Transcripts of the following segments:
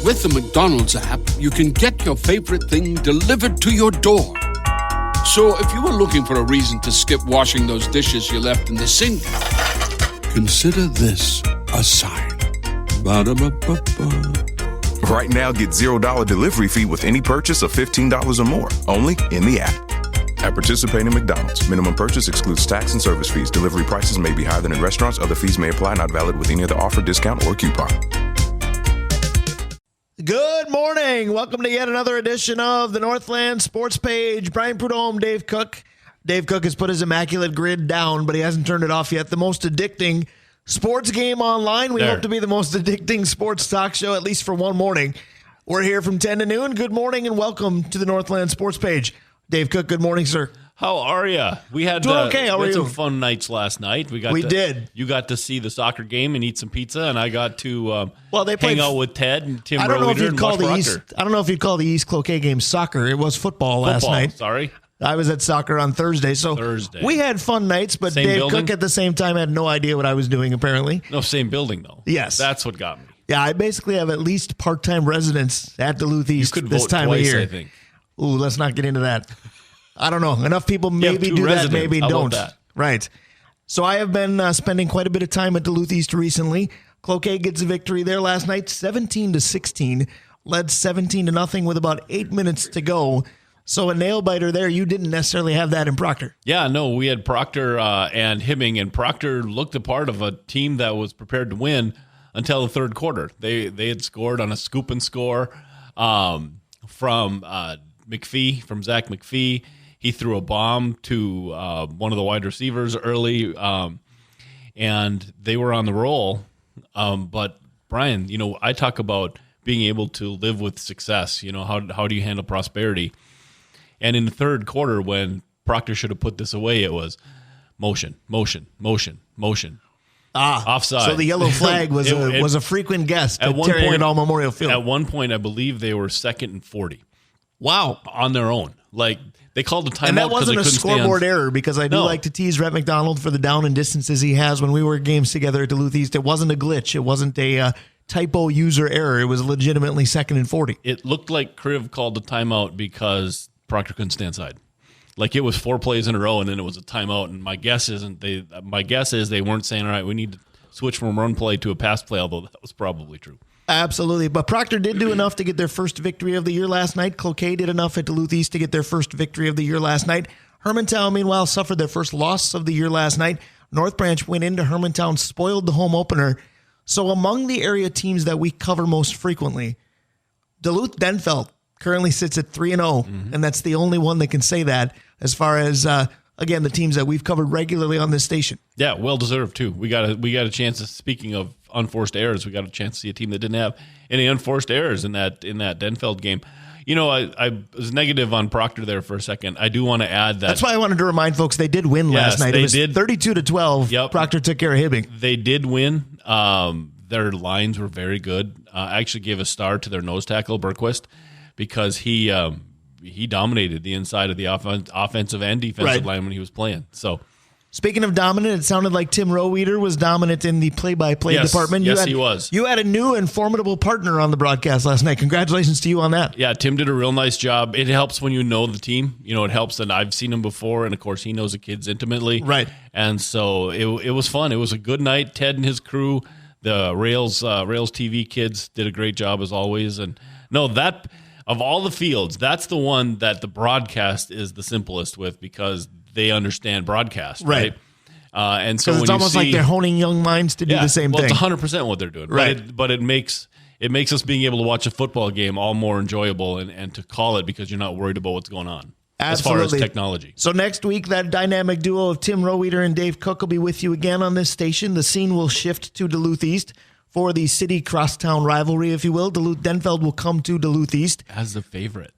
With the McDonald's app, you can get your favorite thing delivered to your door. So if you were looking for a reason to skip washing those dishes you left in the sink, consider this a sign. Ba-da-ba-ba-ba. Right now, get $0 delivery fee with any purchase of $15 or more, only in the app. At participating McDonald's, minimum purchase excludes tax and service fees. Delivery prices may be higher than in restaurants. Other fees may apply, not valid with any other offer, discount, or coupon. Good morning. Welcome to yet another edition of the Northland Sports Page. Brian Prudhomme, Dave Cook. Dave Cook has put his immaculate grid down, but he hasn't turned it off yet. The most addicting sports game online. We hope to be the most addicting sports talk show, at least for one morning. We're here from 10 to noon. Good morning and welcome to the Northland Sports Page. Dave Cook, good morning, sir. How are you? We had some fun nights last night. We did. You got to see the soccer game and eat some pizza, and I got to hang out with Ted and Tim Roeder and watch Proctor. I don't know if you'd call the East Cloquet game soccer. It was football last night. Sorry. I was at soccer on Thursday, so we had fun nights, but Dave Cook at the same time had no idea what I was doing, apparently. No, same building, though. Yes. That's what got me. Yeah, I basically have at least part-time residents at Duluth East this time of year. I think. Ooh, let's not get into that. I don't know. Enough people maybe do that, maybe don't. Right. So I have been spending quite a bit of time at Duluth East recently. Cloquet gets a victory there last night, 17-16, led 17-0 with about 8 minutes to go. So a nail-biter there. You didn't necessarily have that in Proctor. Yeah, no, we had Proctor and Hibbing, and Proctor looked the part of a team that was prepared to win until the third quarter. They had scored on a scoop and score from Zach McPhee. He threw a bomb to one of the wide receivers early, and they were on the roll. But, Brian, I talk about being able to live with success. How do you handle prosperity? And in the third quarter, when Proctor should have put this away, it was motion. Offside. So the yellow flag was a frequent guest at Terry-All Memorial Field. At one point, I believe they were 2nd and 40. Wow. On their own. Like, they called a timeout. And that wasn't a scoreboard error, because I do like to tease Rhett McDonald for the down and distances he has when we were at games together at Duluth East. It wasn't a glitch. It wasn't a typo user error. It was legitimately 2nd and 40. It looked like Kriv called the timeout because Proctor couldn't stay inside. Like, it was 4 plays in a row, and then it was a timeout. And my guess is they weren't saying, all right, we need to switch from run play to a pass play, although that was probably true. Absolutely. But Proctor did do enough to get their first victory of the year last night. Cloquet did enough at Duluth East to get their first victory of the year last night. Hermantown, meanwhile, suffered their first loss of the year last night. North Branch went into Hermantown, spoiled the home opener. So among the area teams that we cover most frequently, Duluth-Denfeld currently sits at 3-0, and that's the only one that can say that as far as, again, the teams that we've covered regularly on this station. Yeah, well-deserved, too. We got a chance of, speaking of unforced errors, we got a chance to see a team that didn't have any unforced errors in that Denfeld game. I was negative on Proctor there for a second. I do want to add that. That's why I wanted to remind folks they did win last night. It was 32-12. Yep. Proctor took care of Hibbing. They did win. Their lines were very good. I actually gave a star to their nose tackle, Berquist, because he dominated the inside of the offensive and defensive line when he was playing. So, speaking of dominant, it sounded like Tim Roeder was dominant in the play-by-play department. Yes, he was. You had a new and formidable partner on the broadcast last night. Congratulations to you on that. Yeah, Tim did a real nice job. It helps when you know the team. It helps that I've seen him before, and, of course, he knows the kids intimately. Right. And so it was fun. It was a good night. Ted and his crew, the Rails TV kids, did a great job as always. And, no, that – of all the fields, that's the one that the broadcast is the simplest with, because they understand broadcast, right? And so it's almost like they're honing young minds to do the same thing. It's 100% what they're doing, right? But it makes us being able to watch a football game all more enjoyable and to call it, because you're not worried about what's going on. Absolutely. As far as technology. So next week, that dynamic duo of Tim Roeder and Dave Cook will be with you again on this station. The scene will shift to Duluth East for the city crosstown rivalry, if you will. Duluth-Denfeld will come to Duluth East as the favorite.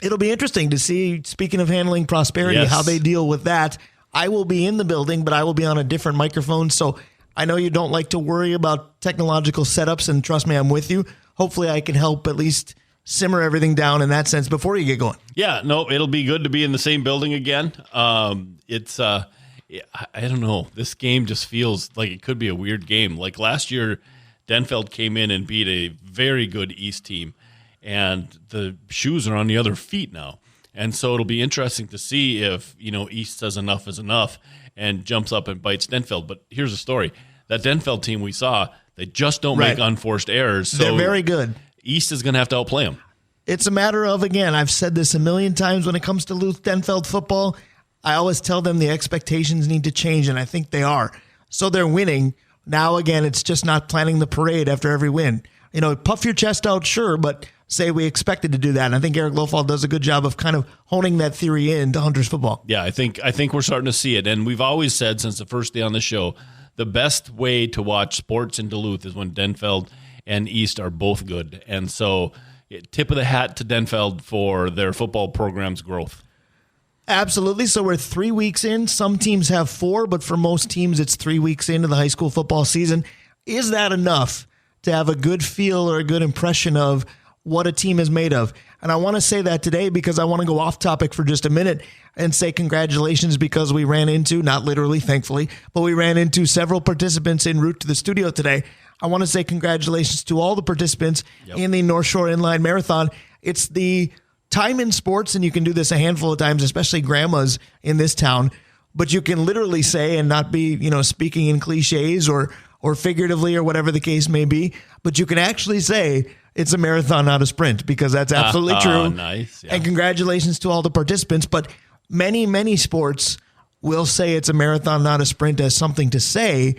It'll be interesting to see, speaking of handling prosperity, how they deal with that. I will be in the building, but I will be on a different microphone. So I know you don't like to worry about technological setups, and trust me, I'm with you. Hopefully I can help at least simmer everything down in that sense before you get going. Yeah, no, it'll be good to be in the same building again. I don't know. This game just feels like it could be a weird game. Like last year, Denfeld came in and beat a very good East team, and the shoes are on the other feet now. And so it'll be interesting to see if, East says enough is enough and jumps up and bites Denfeld. But here's the story. That Denfeld team we saw, they just don't make unforced errors. So they're very good. East is going to have to outplay them. It's a matter of, again, I've said this a million times when it comes to Denfeld football, I always tell them the expectations need to change, and I think they are. So they're winning. Now, again, it's just not planning the parade after every win. Puff your chest out, sure, but say we expected to do that. And I think Eric Lofall does a good job of kind of honing that theory into Hunters football. Yeah, I think we're starting to see it. And we've always said since the first day on the show, the best way to watch sports in Duluth is when Denfeld and East are both good. And so tip of the hat to Denfeld for their football program's growth. Absolutely. So we're 3 weeks in. Some teams have 4, but for most teams, it's 3 weeks into the high school football season. Is that enough to have a good feel or a good impression of what a team is made of? And I want to say that today because I want to go off topic for just a minute and say congratulations because we ran into, not literally, thankfully, but we ran into several participants en route to the studio today. I want to say congratulations to all the participants in the North Shore Inline Marathon. It's the time in sports, and you can do this a handful of times, especially grandmas in this town, but you can literally say and not be, speaking in cliches or figuratively or whatever the case may be, but you can actually say it's a marathon, not a sprint, because that's absolutely true. Nice. Yeah. And congratulations to all the participants. But many, many sports will say it's a marathon, not a sprint as something to say.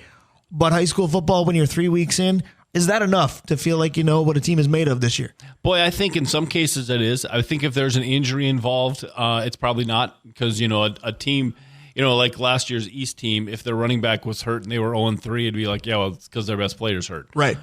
But high school football, when you're 3 weeks in, is that enough to feel like you know what a team is made of this year? Boy, I think in some cases it is. I think if there's an injury involved, it's probably not because, a team, like last year's East team, if their running back was hurt and they were 0-3, it'd be like, yeah, well, it's because their best player's hurt. Right.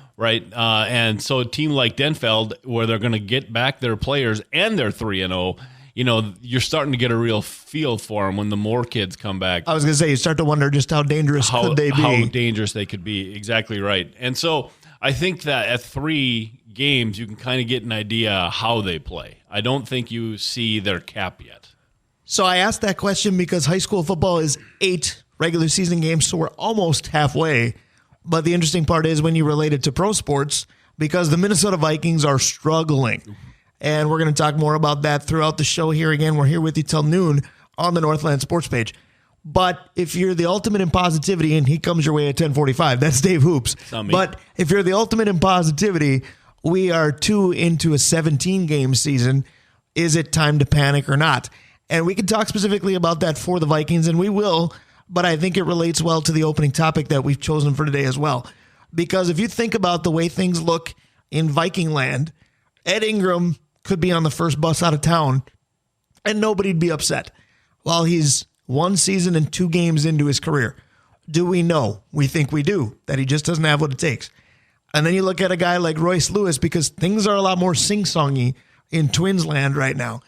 And so a team like Denfeld, where they're going to get back their players and they're 3-0, you're starting to get a real feel for them when the more kids come back. I was going to say, you start to wonder just how dangerous could they be? How dangerous they could be. Exactly right. And so I think that at 3 games, you can kind of get an idea how they play. I don't think you see their cap yet. So I asked that question because high school football is 8 regular season games, so we're almost halfway. But the interesting part is when you relate it to pro sports, because the Minnesota Vikings are struggling. And we're going to talk more about that throughout the show here. Again, we're here with you till noon on the Northland Sports page. But if you're the ultimate in positivity, and he comes your way at 10:45, that's Dave Hoops. But if you're the ultimate in positivity, we are 2 into a 17-game season. Is it time to panic or not? And we can talk specifically about that for the Vikings, and we will, but I think it relates well to the opening topic that we've chosen for today as well. Because if you think about the way things look in Viking land, Ed Ingram could be on the first bus out of town, and nobody'd be upset. While he's 1 season and 2 games into his career. Do we know? We think we do, that he just doesn't have what it takes. And then you look at a guy like Royce Lewis, because things are a lot more sing-songy in Twins land right now.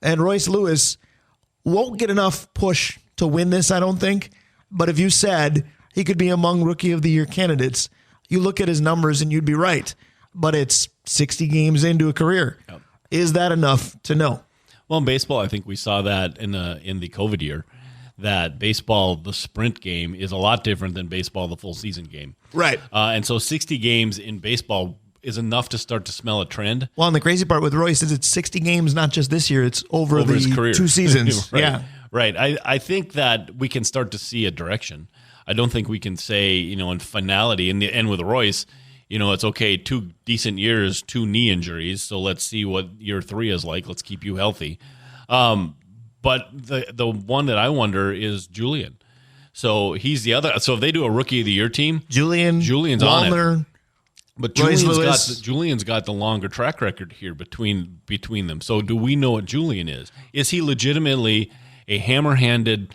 And Royce Lewis won't get enough push to win this, I don't think. But if you said he could be among Rookie of the Year candidates, you look at his numbers and you'd be right. But it's 60 games into a career. Yep. Is that enough to know? Well, in baseball, I think we saw that in the COVID year, that baseball, the sprint game, is a lot different than baseball, the full season game. Right. And so 60 games in baseball is enough to start to smell a trend. Well, and the crazy part with Royce is it's 60 games, not just this year, it's over the his career. 2 seasons. Right. Yeah. Right. I think that we can start to see a direction. I don't think we can say, in finality, in the end with Royce, it's okay, 2 decent years, 2 knee injuries, so let's see what year 3 is like. Let's keep you healthy. But the one that I wonder is Julian. So he's the other. So if they do a Rookie of the Year team, Julian's Wallner, on it. But Julian's got the longer track record here between them. So do we know what Julian is? Is he legitimately a hammer-handed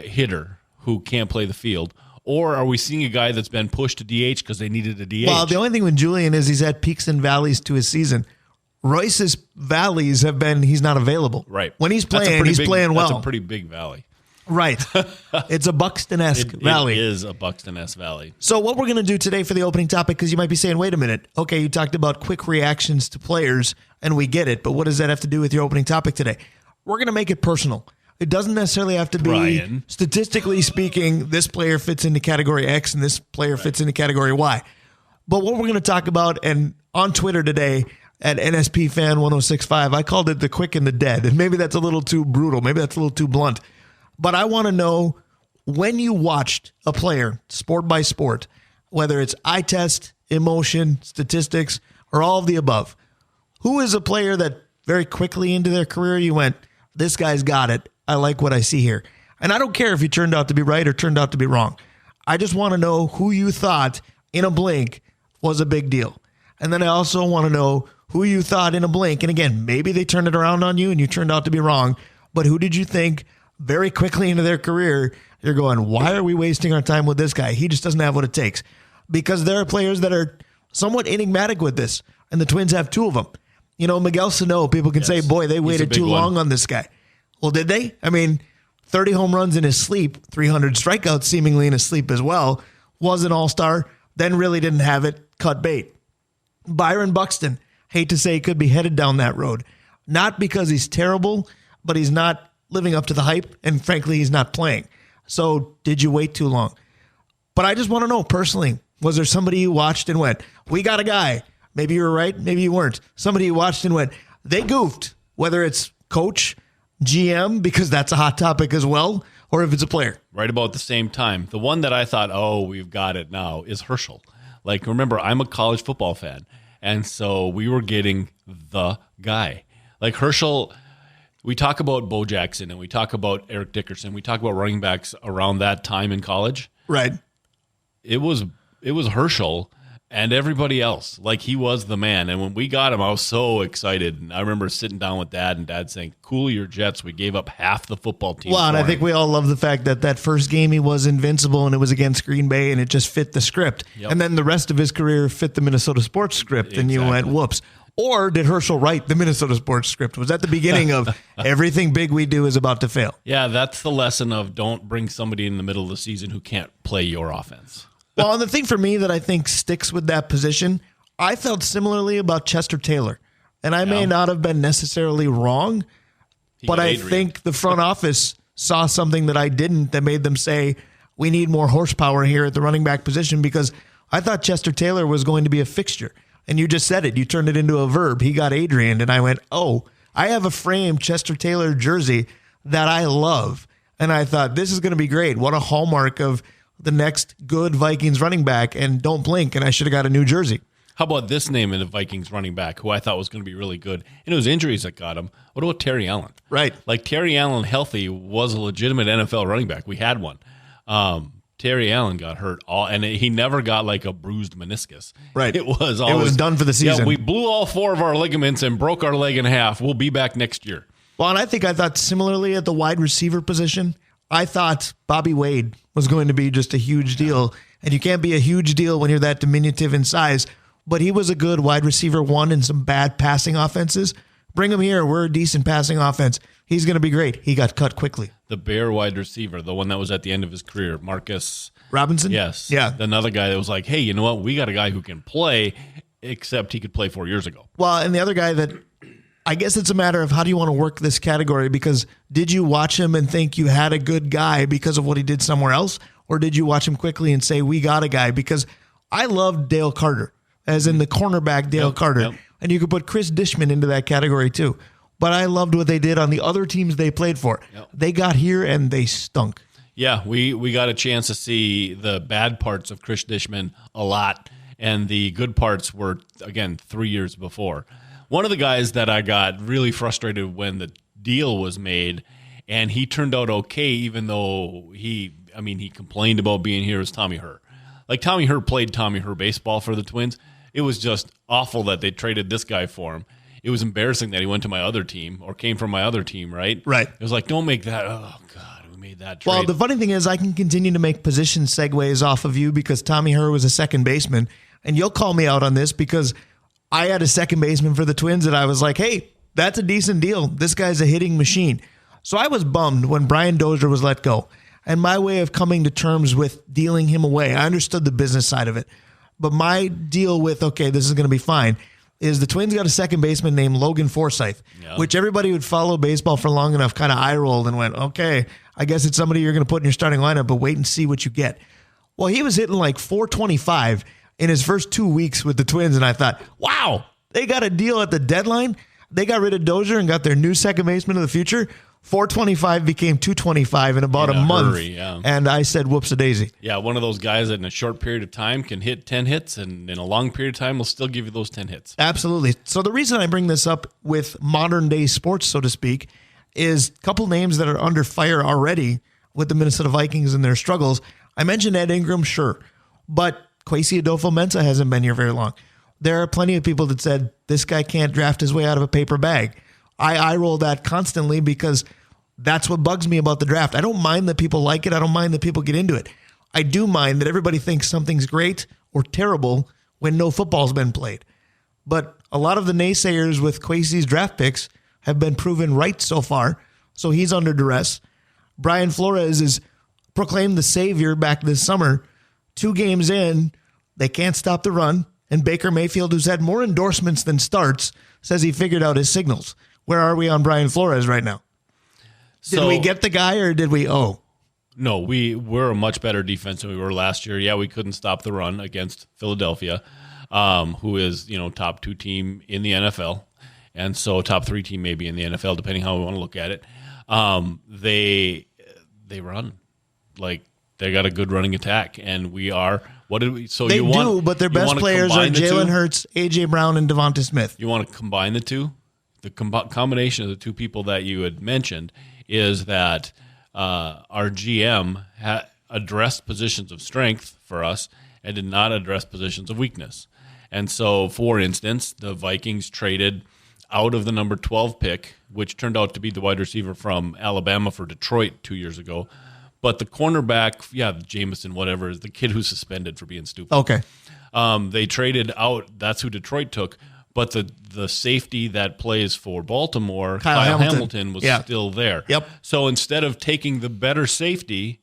hitter who can't play the field? Or are we seeing a guy that's been pushed to DH because they needed a DH? Well, the only thing with Julian is he's had peaks and valleys to his season. Royce's valleys have been he's not available. Right. When he's playing, he's playing well. That's a pretty big valley. Right. It's a Buxton-esque valley. It is a Buxton-esque valley. So what we're going to do today for the opening topic, because you might be saying, wait a minute, okay, you talked about quick reactions to players, and we get it, but what does that have to do with your opening topic today? We're going to make it personal. It doesn't necessarily have to be, statistically speaking, this player fits into category X and this player fits into category Y. But what we're going to talk about, and on Twitter today at NSP Fan 1065, I called it the quick and the dead. And maybe that's a little too brutal. Maybe that's a little too blunt. But I want to know, when you watched a player, sport by sport, whether it's eye test, emotion, statistics, or all of the above, who is a player that very quickly into their career you went, this guy's got it. I like what I see here. And I don't care if he turned out to be right or turned out to be wrong. I just want to know who you thought in a blink was a big deal. And then I also want to know who you thought in a blink, and again, maybe they turned it around on you and you turned out to be wrong, but who did you think very quickly into their career, you're going, why are we wasting our time with this guy? He just doesn't have what it takes. Because there are players that are somewhat enigmatic with this, and the Twins have two of them. You know, Miguel Sano, people can say, boy, they waited too long on this guy. Well, did they? I mean, 30 home runs in his sleep, 300 strikeouts seemingly in his sleep as well, was an all-star, then really didn't have it, cut bait. Byron Buxton, hate to say he could be headed down that road. Not because he's terrible, but he's not living up to the hype, and frankly, he's not playing. So did you wait too long? But I just want to know personally, was there somebody you watched and went, we got a guy? Maybe you were right, maybe you weren't. Somebody you watched and went, they goofed, whether it's coach, GM, because that's a hot topic as well, or if it's a player. Right about the same time. The one that I thought, oh, we've got it now, is Herschel. Like, remember, I'm a college football fan, and so we were getting the guy. Like Herschel, we talk about Bo Jackson, and we talk about Eric Dickerson. We talk about running backs around that time in college. Right. It was Herschel and everybody else. Like, he was the man. And when we got him, I was so excited. And I remember sitting down with Dad, and Dad saying, cool your jets. We gave up half the football team. Well, and I think we all love the fact that that first game he was invincible, and it was against Green Bay, and it just fit the script. Yep. And then the rest of his career fit the Minnesota sports script, and you went, whoops. Or did Herschel write the Minnesota sports script? Was that the beginning of everything big we do is about to fail? Yeah, that's the lesson of don't bring somebody in the middle of the season who can't play your offense. Well, and the thing for me that I think sticks with that position, I felt similarly about Chester Taylor. And I may not have been necessarily wrong, but I think the front office saw something that I didn't that made them say, we need more horsepower here at the running back position, because I thought Chester Taylor was going to be a fixture. And you just said it. You turned it into a verb. He got Adrian. And I went, oh, I have a framed Chester Taylor jersey that I love. And I thought, this is going to be great. What a hallmark of the next good Vikings running back, and don't blink, and I should have got a new jersey. How about this name in the Vikings running back, who I thought was going to be really good, and it was injuries that got him? What about Terry Allen? Right. Like, Terry Allen, healthy, was a legitimate NFL running back. We had one. Terry Allen got hurt, and he never got like a bruised meniscus. Right. It was done for the season. Yeah, we blew all 4 of our ligaments and broke our leg in half. We'll be back next year. Well, and I thought similarly at the wide receiver position, I thought Bobby Wade was going to be just a huge deal. And you can't be a huge deal when you're that diminutive in size. But he was a good wide receiver one in some bad passing offenses. Bring him here. We're a decent passing offense. He's going to be great. He got cut quickly. The Bear wide receiver, the one that was at the end of his career, Marcus Robinson? Yes. Yeah. Another guy that was like, hey, you know what? We got a guy who can play, except he could play 4 years ago. Well, and the other guy that I guess it's a matter of how do you want to work this category, because did you watch him and think you had a good guy because of what he did somewhere else? Or did you watch him quickly and say, we got a guy? Because I loved Dale Carter, as in the cornerback Dale Carter. Yep. And you could put Chris Dishman into that category too. But I loved what they did on the other teams they played for. Yep. They got here and they stunk. Yeah, we got a chance to see the bad parts of Chris Dishman a lot, and the good parts were, again, 3 years before. One of the guys that I got really frustrated when the deal was made, and he turned out okay, even though he complained about being here, was Tommy Herr. Like, Tommy Herr played Tommy Herr baseball for the Twins. It was just awful that they traded this guy for him. It was embarrassing that he went to my other team or came from my other team, right? Right. It was like, don't make that. Oh, God, we made that trade. Well, the funny thing is I can continue to make position segues off of you because Tommy Herr was a second baseman, and you'll call me out on this because I had a second baseman for the Twins and I was like, hey, that's a decent deal. This guy's a hitting machine. So I was bummed when Brian Dozier was let go. And my way of coming to terms with dealing him away, I understood the business side of it. But my deal with, okay, this is going to be fine, is the Twins got a second baseman named Logan Forsythe, which everybody who'd follow baseball for long enough kind of eye-rolled and went, okay, I guess it's somebody you're going to put in your starting lineup, but wait and see what you get. Well, he was hitting like 425 in his first 2 weeks with the Twins, and I thought, wow, they got a deal at the deadline. They got rid of Dozier and got their new second baseman of the future. 425 became 225 in about a month. Yeah. And I said, whoops a daisy. Yeah, one of those guys that in a short period of time can hit 10 hits, and in a long period of time will still give you those 10 hits. Absolutely. So the reason I bring this up with modern day sports, so to speak, is a couple names that are under fire already with the Minnesota Vikings and their struggles. I mentioned Ed Ingram, sure, but Kwesi Adolfo-Mensah hasn't been here very long. There are plenty of people that said this guy can't draft his way out of a paper bag. I roll that constantly because that's what bugs me about the draft. I don't mind that people like it. I don't mind that people get into it. I do mind that everybody thinks something's great or terrible when no football's been played. But a lot of the naysayers with Kwesi's draft picks have been proven right so far, so he's under duress. Brian Flores is proclaimed the savior back this summer. 2 games in, they can't stop the run, and Baker Mayfield, who's had more endorsements than starts, says he figured out his signals. Where are we on Brian Flores right now? Did we get the guy or did we owe? No, we're a much better defense than we were last year. Yeah, we couldn't stop the run against Philadelphia, who is, top 2 team in the NFL. And so top 3 team maybe in the NFL, depending how we want to look at it. They run. Like, they got a good running attack, and we are. What did we? So they do, but their best players are Jalen Hurts, A.J. Brown, and Devonta Smith. You want to combine the two? The combination of the 2 people that you had mentioned is that our GM addressed positions of strength for us and did not address positions of weakness. And so, for instance, the Vikings traded out of the number 12 pick, which turned out to be the wide receiver from Alabama for Detroit 2 years ago. But the cornerback, Jameson, whatever, is the kid who's suspended for being stupid. Okay. They traded out. That's who Detroit took. But the safety that plays for Baltimore, Kyle Hamilton was still there. Yep. So instead of taking the better safety,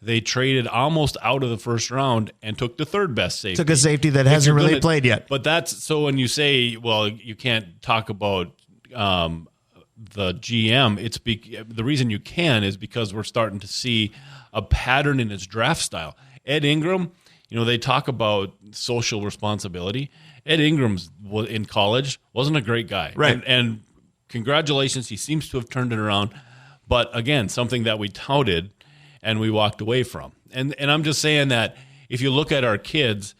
they traded almost out of the first round and took the third best safety. Took a safety that hasn't really played yet. But that's so when you say, well, you can't talk about the GM, the reason you can is because we're starting to see a pattern in his draft style. Ed Ingram, they talk about social responsibility. Ed Ingram's in college wasn't a great guy. Right. And congratulations, he seems to have turned it around. But again, something that we touted and we walked away from. And I'm just saying that if you look at our kids,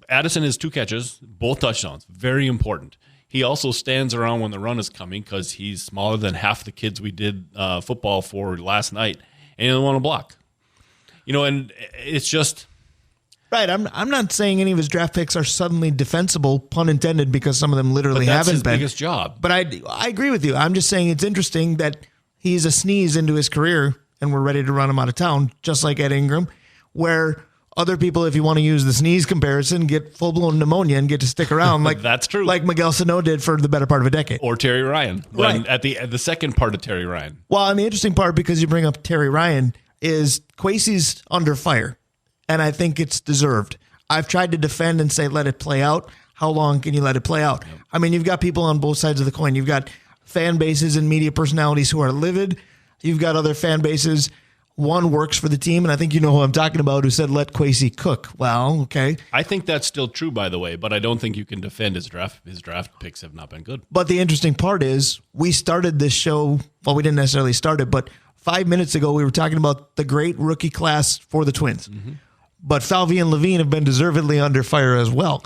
Addison has 2 catches, both touchdowns, very important. He also stands around when the run is coming because he's smaller than half the kids we did football for last night, and he doesn't want to block. And it's just... Right, I'm not saying any of his draft picks are suddenly defensible, pun intended, because some of them literally haven't been. That's his biggest job. But I agree with you. I'm just saying it's interesting that he's a sneeze into his career, and we're ready to run him out of town, just like Ed Ingram, where other people, if you want to use the sneeze comparison, get full-blown pneumonia and get to stick around. Like that's true. Like Miguel Sano did for the better part of a decade. Or Terry Ryan. Right. At the second part of Terry Ryan. Well, and the interesting part, because you bring up Terry Ryan, is Kwesi's under fire, and I think it's deserved. I've tried to defend and say, let it play out. How long can you let it play out? Yep. I mean, you've got people on both sides of the coin. You've got fan bases and media personalities who are livid. You've got other fan bases. One works for the team, and I think you know who I'm talking about, who said, let Kwesi cook. Well, okay. I think that's still true, by the way, but I don't think you can defend his draft. His draft picks have not been good. But the interesting part is we started this show, well, we didn't necessarily start it, but 5 minutes ago we were talking about the great rookie class for the Twins. Mm-hmm. But Falvey and Levine have been deservedly under fire as well.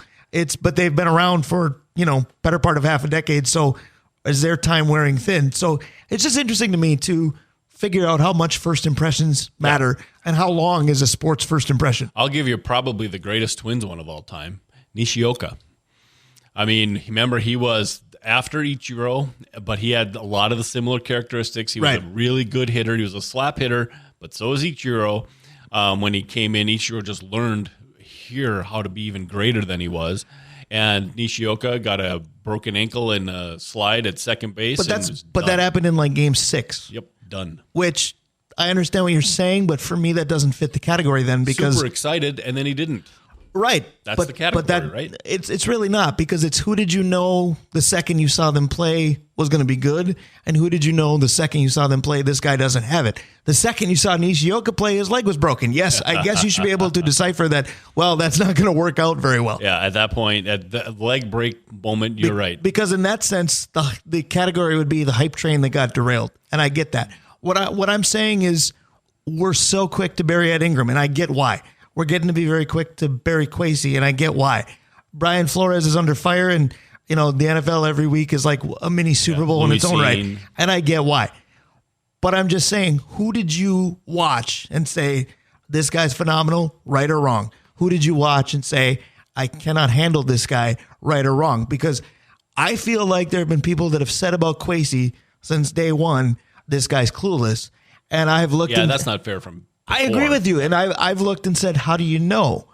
But they've been around for, better part of half a decade. So is their time wearing thin? So it's just interesting to me to figure out how much first impressions matter and how long is a sports first impression. I'll give you probably the greatest Twins one of all time, Nishioka. I mean, remember he was after Ichiro, but he had a lot of the similar characteristics. He was a really good hitter. He was a slap hitter, but so is Ichiro. When he came in, Ichiro just learned here how to be even greater than he was. And Nishioka got a broken ankle in a slide at second base. But that happened in like game 6. Yep, done. Which I understand what you're saying, but for me that doesn't fit the category then because super excited and then he didn't. Right. That's the category, right? It's really not because it's who did you know the second you saw them play was going to be good? And who did you know the second you saw them play, this guy doesn't have it? The second you saw Nishioka play, his leg was broken. Yes, I guess you should be able to decipher that, well, that's not going to work out very well. Yeah, at that point, at the leg break moment, you're right. Because in that sense, the category would be the hype train that got derailed. And I get that. What I'm saying is we're so quick to bury Ed Ingram, and I get why. We're getting to be very quick to bury Kwesi, and I get why. Brian Flores is under fire, and the NFL every week is like a mini Super Bowl in its own right. And I get why. But I'm just saying, who did you watch and say, this guy's phenomenal, right or wrong? Who did you watch and say, I cannot handle this guy, right or wrong? Because I feel like there have been people that have said about Kwesi since day one, this guy's clueless. And I've looked. Yeah, that's not fair from before. I agree with you. And I've looked and said, how do you know?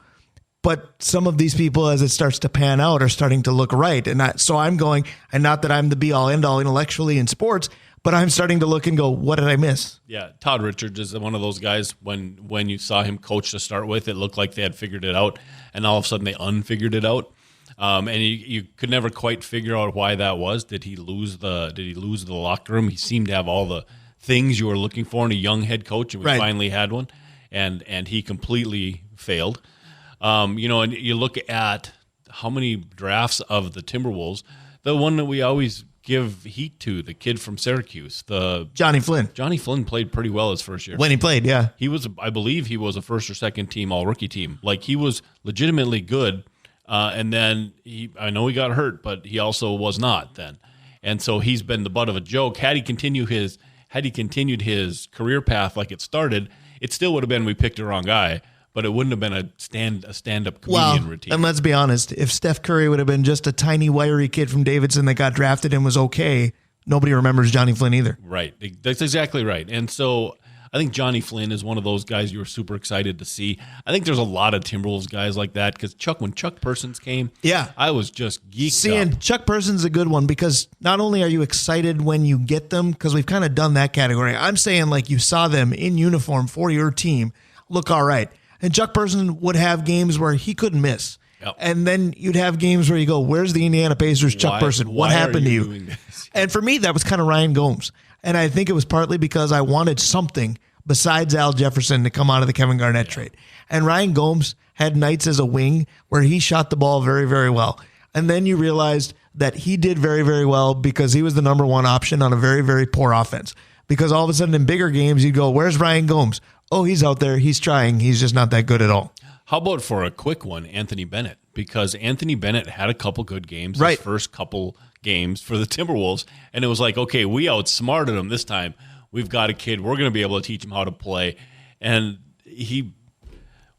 But some of these people, as it starts to pan out, are starting to look right. And so I'm going, and not that I'm the be-all, end-all intellectually in sports, but I'm starting to look and go, what did I miss? Yeah, Todd Richards is one of those guys, when you saw him coach to start with, it looked like they had figured it out, and all of a sudden they unfigured it out. And you could never quite figure out why that was. Did he lose the locker room? He seemed to have all the things you were looking for in a young head coach, and we finally had one, and he completely failed. And you look at how many drafts of the Timberwolves, the one that we always give heat to, the kid from Syracuse, Johnny Flynn. Johnny Flynn played pretty well his first year. When he played, yeah. I believe he was a first or second team all-rookie team. Like, he was legitimately good, and then I know he got hurt, but he also was not then. And so he's been the butt of a joke. Had he continued his career path like it started, it still would have been we picked the wrong guy. But it wouldn't have been a stand-up comedian routine. And let's be honest, if Steph Curry would have been just a tiny, wiry kid from Davidson that got drafted and was okay, nobody remembers Johnny Flynn either. Right. That's exactly right. And so I think Johnny Flynn is one of those guys you were super excited to see. I think there's a lot of Timberwolves guys like that because when Chuck Persons came, I was just geeked up. And Chuck Persons a good one because not only are you excited when you get them, because we've kind of done that category. I'm saying like you saw them in uniform for your team look all right. And Chuck Person would have games where he couldn't miss. Yep. And then you'd have games where you go, where's the Indiana Pacers Chuck Person? What happened to you? And for me, that was kind of Ryan Gomes. And I think it was partly because I wanted something besides Al Jefferson to come out of the Kevin Garnett trade. And Ryan Gomes had nights as a wing where he shot the ball very, very well. And then you realized that he did very, very well because he was the number one option on a very, very poor offense. Because all of a sudden in bigger games, you'd go, where's Ryan Gomes? Oh, he's out there. He's trying. He's just not that good at all. How about for a quick one, Anthony Bennett? Because Anthony Bennett had a couple good games, his first couple games for the Timberwolves, and it was like, okay, we outsmarted him this time. We've got a kid. We're going to be able to teach him how to play. And he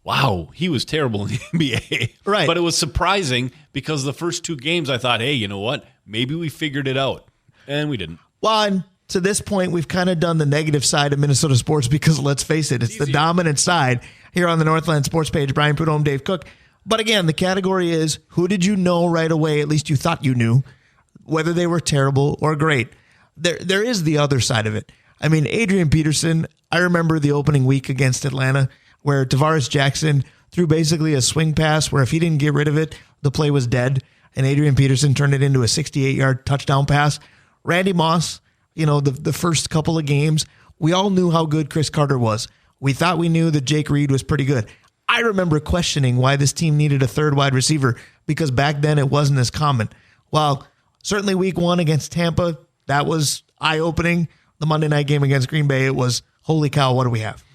was terrible in the NBA. Right. But it was surprising because the first two games I thought, hey, you know what? Maybe we figured it out. And we didn't. Well, to this point, we've kind of done the negative side of Minnesota sports because, let's face it, it's the dominant side here on the Northland Sports page. Brian Prudhomme, Dave Cook. But again, the category is, who did you know right away, at least you thought you knew, whether they were terrible or great? There is the other side of it. I mean, Adrian Peterson, I remember the opening week against Atlanta where Tavares Jackson threw basically a swing pass where if he didn't get rid of it, the play was dead. And Adrian Peterson turned it into a 68-yard touchdown pass. Randy Moss, the first couple of games, we all knew how good Chris Carter was. We thought we knew that Jake Reed was pretty good. I remember questioning why this team needed a third wide receiver because back then it wasn't as common. Well, certainly week one against Tampa, that was eye-opening. The Monday night game against Green Bay, it was, holy cow, what do we have?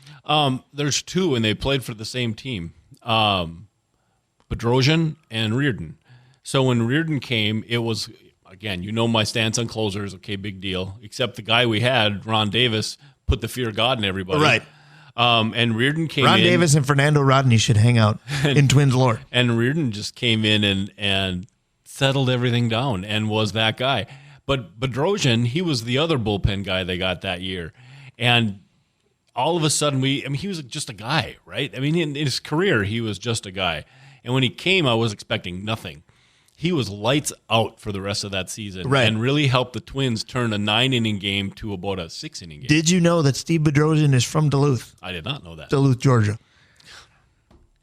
There's two, and they played for the same team, Bedrosian and Reardon. So when Reardon came, it was... Again, my stance on closers. Okay, big deal. Except the guy we had, Ron Davis, put the fear of God in everybody. Right. And Reardon came in. Ron Davis and Fernando Rodney should hang out in Twins lore. And Reardon just came in and settled everything down and was that guy. But Bedrosian, he was the other bullpen guy they got that year. And all of a sudden, he was just a guy, right? I mean, in his career, he was just a guy. And when he came, I was expecting nothing. He was lights out for the rest of that season and really helped the Twins turn a 9-inning game to about a 6-inning game. Did you know that Steve Bedrosian is from Duluth? I did not know that. Duluth, Georgia.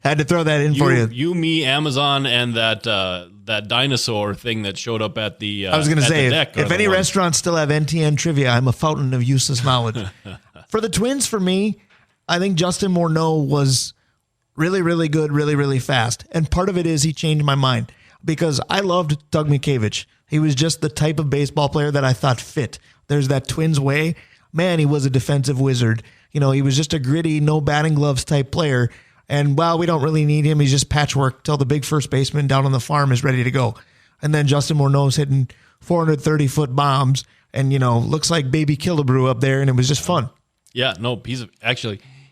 Had to throw that in for you. You, me, Amazon, and that dinosaur thing that showed up at the I was going to say, if any ones. restaurants still have NTN trivia, I'm a fountain of useless knowledge. For the Twins, for me, I think Justin Morneau was really, really good, really, really fast. And part of it is he changed my mind because I loved Doug Mientkiewicz. He was just the type of baseball player that I thought fit. There's that Twins way. Man, he was a defensive wizard. He was just a gritty, no batting gloves type player. And, well, we don't really need him. He's just patchwork till the big first baseman down on the farm is ready to go. And then Justin Morneau's hitting 430-foot bombs and, looks like baby Killebrew up there, and it was just fun. Yeah, no,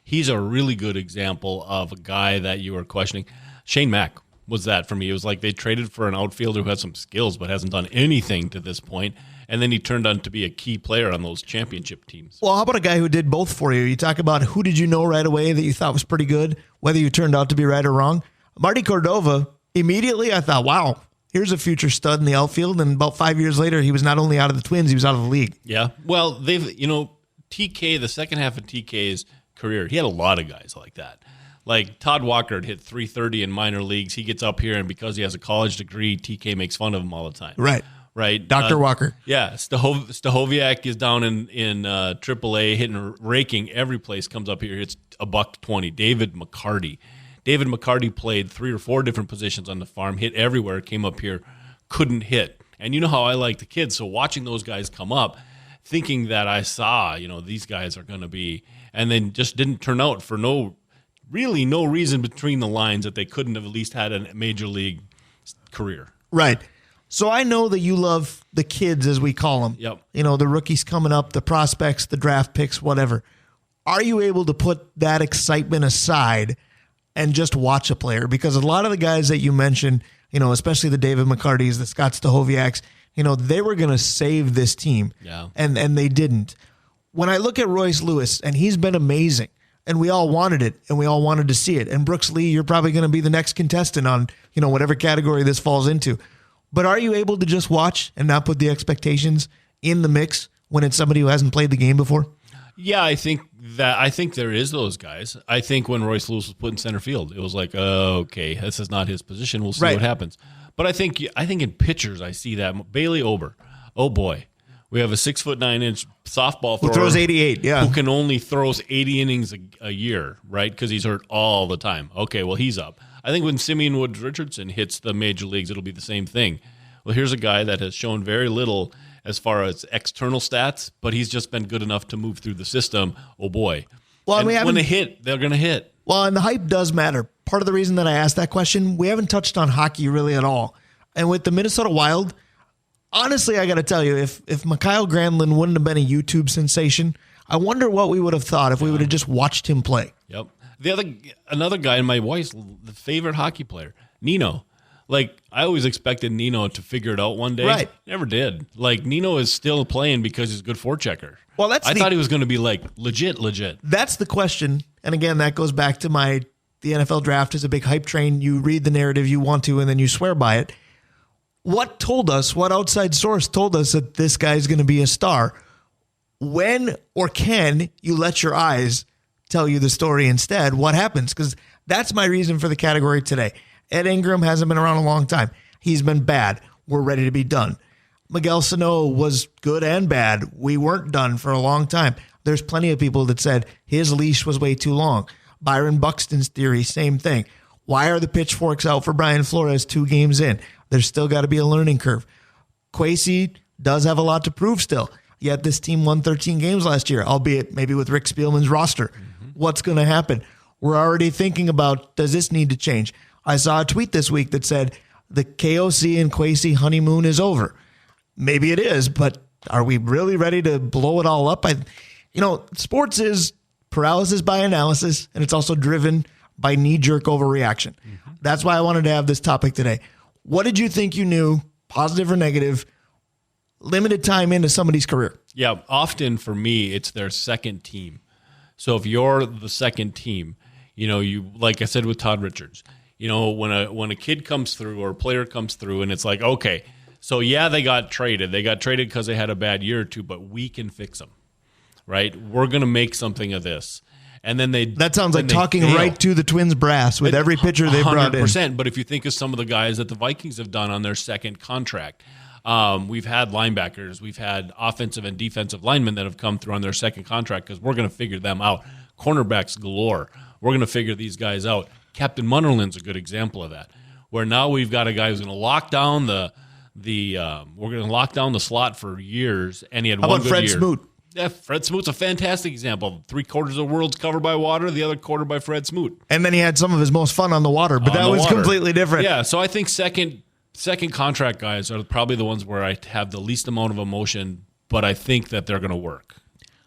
he's a really good example of a guy that you were questioning. Shane Mack was that for me. It was like they traded for an outfielder who had some skills but hasn't done anything to this point. And then he turned out to be a key player on those championship teams. Well, how about a guy who did both for you? You talk about who did you know right away that you thought was pretty good, whether you turned out to be right or wrong. Marty Cordova, immediately I thought, wow, here's a future stud in the outfield. And about 5 years later, he was not only out of the Twins, he was out of the league. Yeah. Well, TK, the second half of TK's career, he had a lot of guys like that. Like Todd Walker had hit 330 in minor leagues. He gets up here, and because he has a college degree, TK makes fun of him all the time. Right. Dr. Walker. Yeah. Stahoviak is down in AAA, hitting, raking every place, comes up here, hits $120. David McCarty played 3 or 4 different positions on the farm, hit everywhere, came up here, couldn't hit. And you know how I like the kids, so watching those guys come up, thinking that I saw, these guys are going to be, and then just didn't turn out for no reason between the lines that they couldn't have at least had a major league career. Right. So I know that you love the kids, as we call them. Yep. The rookies coming up, the prospects, the draft picks, whatever. Are you able to put that excitement aside and just watch a player? Because a lot of the guys that you mentioned, especially the David McCartys, the Scott Stahoviaks, they were going to save this team. Yeah. And they didn't. When I look at Royce Lewis, and he's been amazing, and we all wanted it, and we all wanted to see it. And Brooks Lee, you're probably going to be the next contestant on, whatever category this falls into. But are you able to just watch and not put the expectations in the mix when it's somebody who hasn't played the game before? Yeah, I think there is those guys. I think when Royce Lewis was put in center field, it was like, okay, this is not his position. We'll see what happens. But I think in pitchers, I see that. Bailey Ober, oh boy. We have a 6'9" softball thrower who throws 88, who can only throws 80 innings a year, right? Because he's hurt all the time. Okay, well, he's up. I think when Simeon Woods Richardson hits the major leagues, it'll be the same thing. Well, here's a guy that has shown very little as far as external stats, but he's just been good enough to move through the system. Oh boy! Well, when they hit, they're going to hit. Well, and the hype does matter. Part of the reason that I asked that question, we haven't touched on hockey really at all. And with the Minnesota Wild, honestly, I got to tell you, if Mikhail Granlund wouldn't have been a YouTube sensation, I wonder what we would have thought if we would have just watched him play. Yep. Another guy, my wife's favorite hockey player, Nino. Like, I always expected Nino to figure it out one day. Right. Never did. Like, Nino is still playing because he's a good forechecker. Well, I thought he was going to be, like, legit. That's the question. And again, that goes back to the NFL draft is a big hype train. You read the narrative you want to, and then you swear by it. What outside source told us that this guy's going to be a star? When or can you let your eyes tell you the story instead? What happens? Because that's my reason for the category today. Ed Ingram hasn't been around a long time. He's been bad. We're ready to be done. Miguel Sano was good and bad. We weren't done for a long time. There's plenty of people that said his leash was way too long. Byron Buxton's theory, same thing. Why are the pitchforks out for Brian Flores 2 games in? There's still got to be a learning curve. Kwesi does have a lot to prove still. Yet this team won 13 games last year, albeit maybe with Rick Spielman's roster. Mm-hmm. What's going to happen? We're already thinking about, does this need to change? I saw a tweet this week that said the KOC and Kwesi honeymoon is over. Maybe it is, but are we really ready to blow it all up? Sports is paralysis by analysis, and it's also driven by knee-jerk overreaction. Mm-hmm. That's why I wanted to have this topic today. What did you think you knew, positive or negative, limited time into somebody's career? Yeah, often for me, it's their second team. So if you're the second team, you like I said with Todd Richards, when a kid comes through or a player comes through and it's like, okay, so yeah, they got traded. They got traded because they had a bad year or two, but we can fix them, right? We're going to make something of this. And then that sounds like talking right to the Twins brass with every pitcher they brought in. 100%. But if you think of some of the guys that the Vikings have done on their second contract, we've had linebackers, we've had offensive and defensive linemen that have come through on their second contract because we're going to figure them out. Cornerbacks galore. We're going to figure these guys out. Captain Munnerlin's a good example of that, where now we've got a guy who's going to lock down we're going to lock down the slot for years, and he had one good year. How about Fred Smoot? Yeah, Fred Smoot's a fantastic example. 3/4 of the world's covered by water, the other quarter by Fred Smoot. And then he had some of his most fun on the water, but that was completely different. Yeah, so I think second contract guys are probably the ones where I have the least amount of emotion, but I think that they're going to work.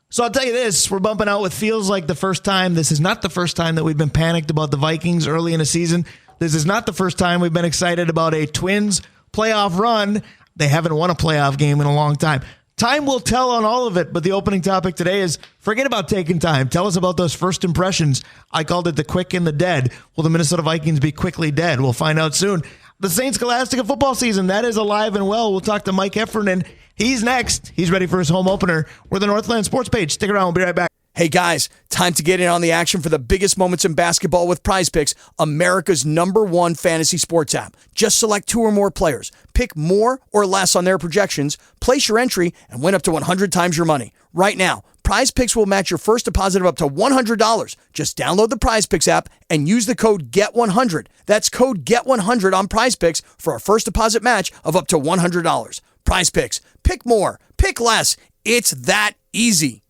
So I'll tell you this, we're bumping out with feels like the first time. This is not the first time that we've been panicked about the Vikings early in the season. This is not the first time we've been excited about a Twins playoff run. They haven't won a playoff game in a long time. Time will tell on all of it, but the opening topic today is forget about taking time. Tell us about those first impressions. I called it the quick and the dead. Will the Minnesota Vikings be quickly dead? We'll find out soon. The Saints Scholastica football season, that is alive and well. We'll talk to Mike Heffernan. He's next. He's ready for his home opener. We're the Northland Sports Page. Stick around. We'll be right back. Hey guys, time to get in on the action for the biggest moments in basketball with Prize Picks, America's #1 fantasy sports app. Just select 2 or more players, pick more or less on their projections, place your entry, and win up to 100 times your money. Right now, Prize Picks will match your first deposit of up to $100. Just download the Prize Picks app and use the code GET100. That's code GET100 on Prize Picks for a first deposit match of up to $100. Prize Picks. Pick more. Pick less. It's that easy.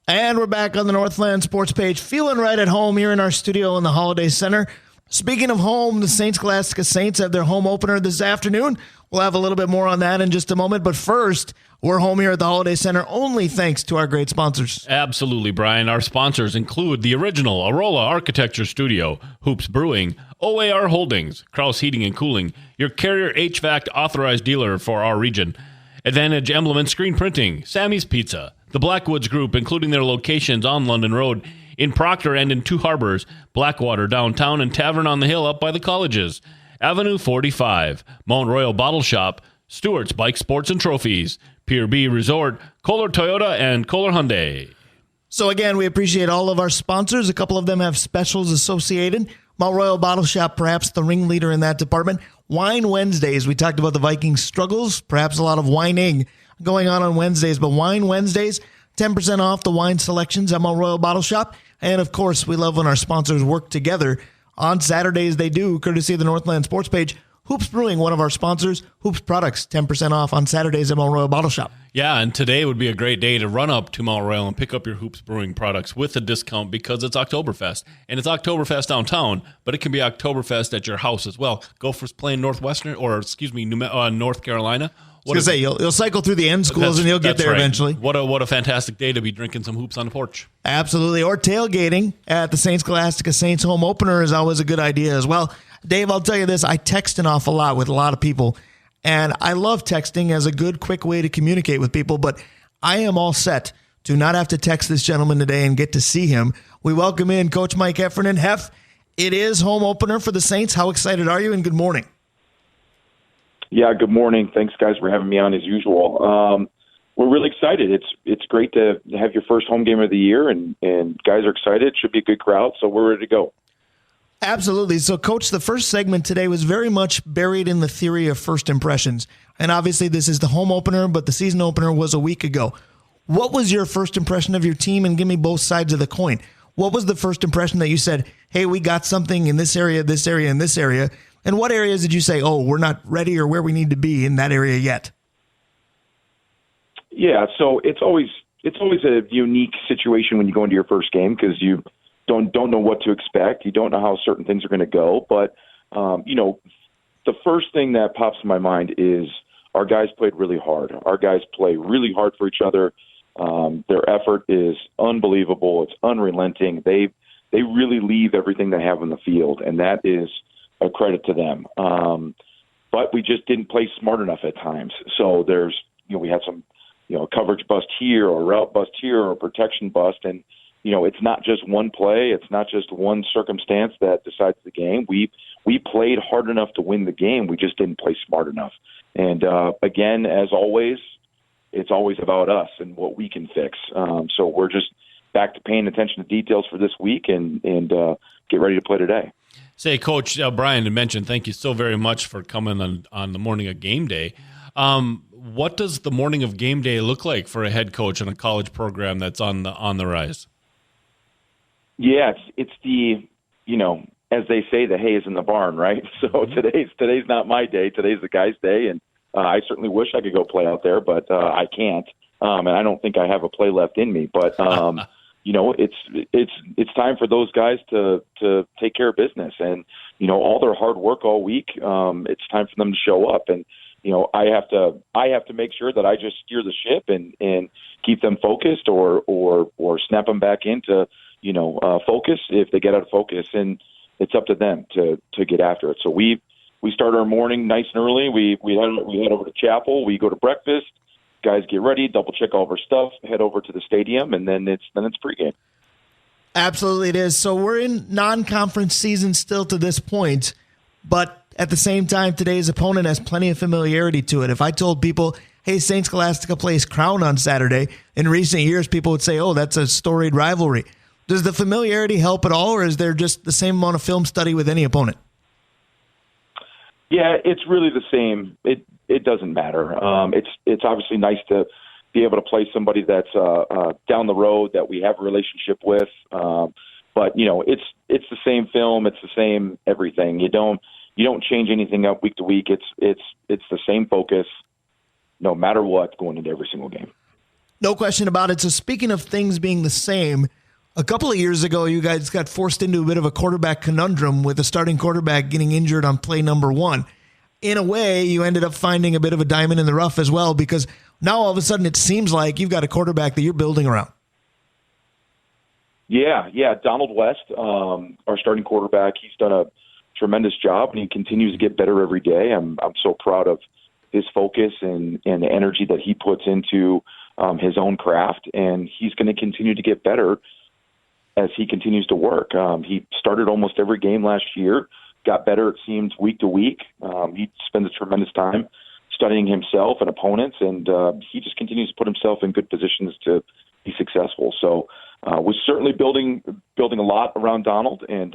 And we're back on the Northland Sports Page, feeling right at home here in our studio in the Holiday Center. Speaking of home, the Saints Scholastica Saints have their home opener this afternoon. We'll have a little bit more on that in just a moment. But first, we're home here at the Holiday Center only thanks to our great sponsors. Absolutely, Brian. Our sponsors include the original Arola Architecture Studio, Hoops Brewing, OAR Holdings, Kraus Heating and Cooling, your Carrier HVAC authorized dealer for our region, Advantage Emblem and Screen Printing, Sammy's Pizza, the Blackwoods Group, including their locations on London Road, in Proctor and in Two Harbors, Blackwater downtown, and Tavern on the Hill up by the colleges, Avenue 45, Mount Royal Bottle Shop, Stewart's Bike Sports and Trophies, Pier B Resort, Kohler Toyota, and Kohler Hyundai. So again, we appreciate all of our sponsors. A couple of them have specials associated. Mount Royal Bottle Shop, perhaps the ringleader in that department. Wine Wednesdays. We talked about the Vikings' struggles, perhaps a lot of whining going on Wednesdays, but Wine Wednesdays, 10% off the wine selections at Mount Royal Bottle Shop. And of course, we love when our sponsors work together. On Saturdays, they do, courtesy of the Northland Sports Page. Hoops Brewing, one of our sponsors. Hoops Products, 10% off on Saturdays at Mount Royal Bottle Shop. Yeah, and today would be a great day to run up to Mount Royal and pick up your Hoops Brewing products with a discount because it's Oktoberfest. And it's Oktoberfest downtown, but it can be Oktoberfest at your house as well. Gophers playing North Carolina. I was going to say, you'll cycle through the end schools and you'll get there eventually. What a fantastic day to be drinking some hoops on the porch. Absolutely. Or tailgating at the Saints Scholastica Saints home opener is always a good idea as well. Dave, I'll tell you this. I text an awful lot with a lot of people, and I love texting as a good, quick way to communicate with people, but I am all set to not have to text this gentleman today and get to see him. We welcome in Coach Mike Heffernan. Hef, it is home opener for the Saints. How excited are you, and good morning? Yeah, good morning. Thanks, guys, for having me on as usual. We're really excited. It's great to have your first home game of the year, and guys are excited. It should be a good crowd, so we're ready to go. Absolutely. So, Coach, the first segment today was very much buried in the theory of first impressions. And obviously this is the home opener, but the season opener was a week ago. What was your first impression of your team? And give me both sides of the coin. What was the first impression that you said, hey, we got something in this area, and this area? And what areas did you say, oh, we're not ready or where we need to be in that area yet? Yeah, so it's always a unique situation when you go into your first game because you don't know what to expect. You don't know how certain things are going to go. But, the first thing that pops in my mind is our guys played really hard. Our guys play really hard for each other. Their effort is unbelievable. It's unrelenting. They really leave everything they have on the field, and that is a credit to them. But we just didn't play smart enough at times. So we had some, coverage bust here or route bust here or protection bust. And, it's not just one play. It's not just one circumstance that decides the game. We played hard enough to win the game. We just didn't play smart enough. And, again, as always, it's always about us and what we can fix. So we're just back to paying attention to details for this week and get ready to play today. Say, Coach Brian had mentioned, thank you so very much for coming on the morning of game day. What does the morning of game day look like for a head coach in a college program that's on the rise? Yeah, it's the, as they say, the hay is in the barn, right? So today's not my day. Today's the guy's day, and I certainly wish I could go play out there, but I can't, and I don't think I have a play left in me. But it's time for those guys to take care of business, and all their hard work all week. It's time for them to show up, and I have to make sure that I just steer the ship and keep them focused, or snap them back into focus if they get out of focus, and it's up to them to get after it. So we start our morning nice and early. We head over to chapel. We go to breakfast. Guys get ready, double check all of our stuff, head over to the stadium, and then it's pregame. Absolutely, it is. So we're in non-conference season still to this point, but at the same time, today's opponent has plenty of familiarity to it. If I told people, hey, St. Scholastica plays Crown on Saturday, in recent years, people would say, oh, that's a storied rivalry. Does the familiarity help at all, or is there just the same amount of film study with any opponent? Yeah, it's really the same. It doesn't matter. It's obviously nice to be able to play somebody that's down the road that we have a relationship with. But it's the same film. It's the same everything. You don't change anything up week to week. It's the same focus, no matter what, going into every single game. No question about it. So speaking of things being the same, a couple of years ago, you guys got forced into a bit of a quarterback conundrum with a starting quarterback getting injured on play number 1. In a way, you ended up finding a bit of a diamond in the rough as well, because now all of a sudden it seems like you've got a quarterback that you're building around. Yeah. Donald West, our starting quarterback, he's done a tremendous job, and he continues to get better every day. I'm so proud of his focus and the energy that he puts into his own craft, and he's going to continue to get better as he continues to work. He started almost every game last year, got better, it seems, week to week. He spends a tremendous time studying himself and opponents, and he just continues to put himself in good positions to be successful. So we're certainly building a lot around Donald, and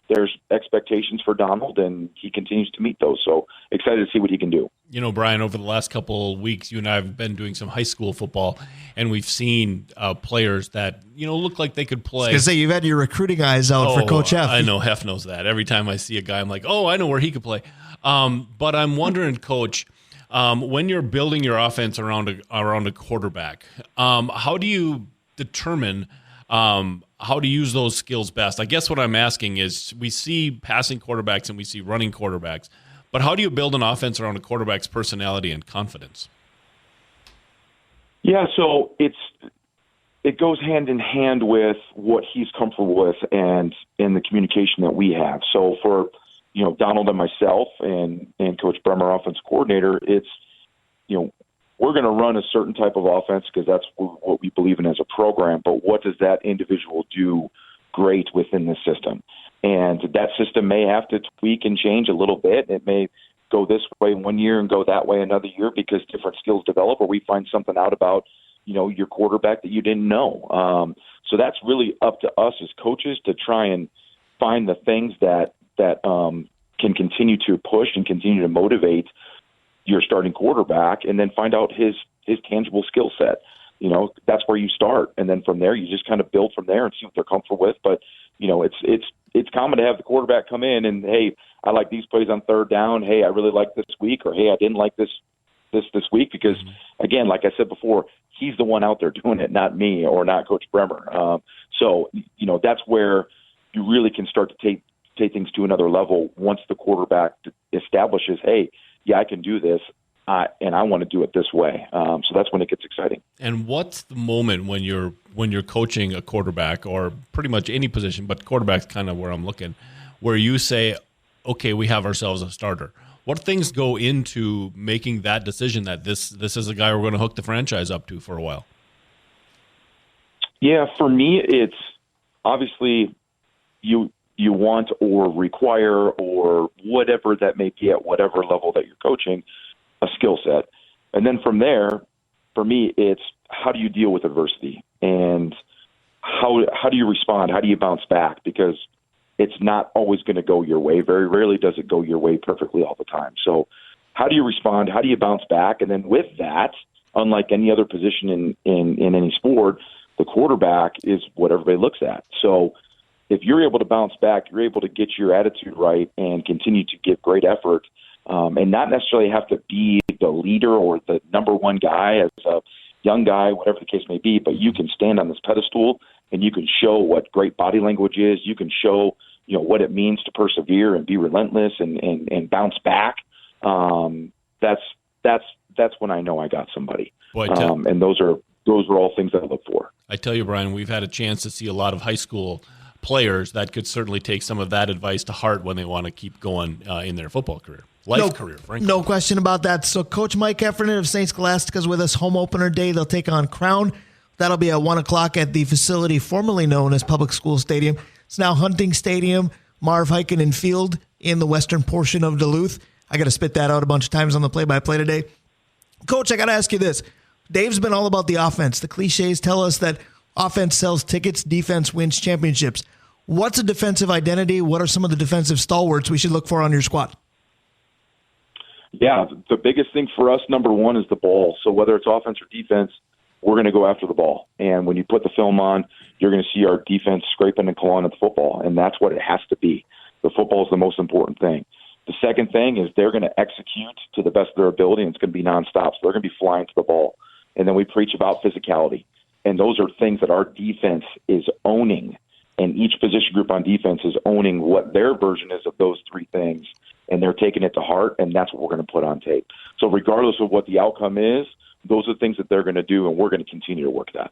there's expectations for Donald, and he continues to meet those. So excited to see what he can do. Brian, over the last couple of weeks, you and I have been doing some high school football, and we've seen players that, look like they could play. I was going to say, you've had your recruiting eyes out for Coach Heff. I know Heff knows that. Every time I see a guy, I'm like, oh, I know where he could play. But I'm wondering, Coach, when you're building your offense around a quarterback, how do you determine how to use those skills best? I guess what I'm asking is, we see passing quarterbacks and we see running quarterbacks, but how do you build an offense around a quarterback's personality and confidence? Yeah, so it goes hand in hand with what he's comfortable with and in the communication that we have. So for Donald and myself and Coach Bremer, offense coordinator, it's we're going to run a certain type of offense because that's what we believe in as a program. But what does that individual do great within the system? And that system may have to tweak and change a little bit. It may go this way one year and go that way another year because different skills develop, or we find something out about your quarterback that you didn't know. So that's really up to us as coaches to try and find the things that can continue to push and continue to motivate your starting quarterback, and then find out his tangible skill set. That's where you start, and then from there you just kind of build from there and see what they're comfortable with. But it's common to have the quarterback come in and, hey, I like these plays on third down. Hey, I really like this week, or hey, I didn't like this week, because again, like I said before, he's the one out there doing it, not me or not Coach Bremer. So that's where you really can start to take things to another level once the quarterback establishes, hey, yeah, I can do this, and I want to do it this way. So that's when it gets exciting. And what's the moment when you're coaching a quarterback, or pretty much any position, but quarterback's kind of where I'm looking, where you say, okay, we have ourselves a starter? What things go into making that decision that this is a guy we're going to hook the franchise up to for a while? Yeah, for me, it's obviously you want or require, or whatever that may be at whatever level that you're coaching, a skill set. And then from there, for me, it's how do you deal with adversity? And how do you respond? How do you bounce back? Because it's not always going to go your way. Very rarely does it go your way perfectly all the time. So how do you respond? How do you bounce back? And then with that, unlike any other position in any sport, the quarterback is what everybody looks at. So if you're able to bounce back, you're able to get your attitude right and continue to give great effort, and not necessarily have to be the leader or the number one guy as a young guy, whatever the case may be, but you can stand on this pedestal and you can show what great body language is. You can show, what it means to persevere and be relentless and bounce back. That's when I know I got somebody. Boy, and those are all things that I look for. I tell you, Brian, we've had a chance to see a lot of high school players that could certainly take some of that advice to heart when they want to keep going in their football career, career, frankly. No question about that. So Coach Mike Heffernan of St. Scholastica is with us. Home opener day, they'll take on Crown. That'll be at 1 o'clock at the facility formerly known as Public School Stadium. It's now Hunting Stadium, Marv Heikkinen Field in the western portion of Duluth. I got to spit that out a bunch of times on the play-by-play today. Coach, I got to ask you this. Dave's been all about the offense. The cliches tell us that offense sells tickets, defense wins championships. What's a defensive identity? What are some of the defensive stalwarts we should look for on your squad? Yeah, the biggest thing for us, number one, is the ball. So whether it's offense or defense, we're going to go after the ball. And when you put the film on, you're going to see our defense scraping and clawing at the football, and that's what it has to be. The football is the most important thing. The second thing is they're going to execute to the best of their ability, and it's going to be nonstop. So they're going to be flying to the ball. And then we preach about physicality. And those are things that our defense is owning. And each position group on defense is owning what their version is of those three things. And they're taking it to heart, and that's what we're going to put on tape. So regardless of what the outcome is, those are the things that they're going to do, and we're going to continue to work that.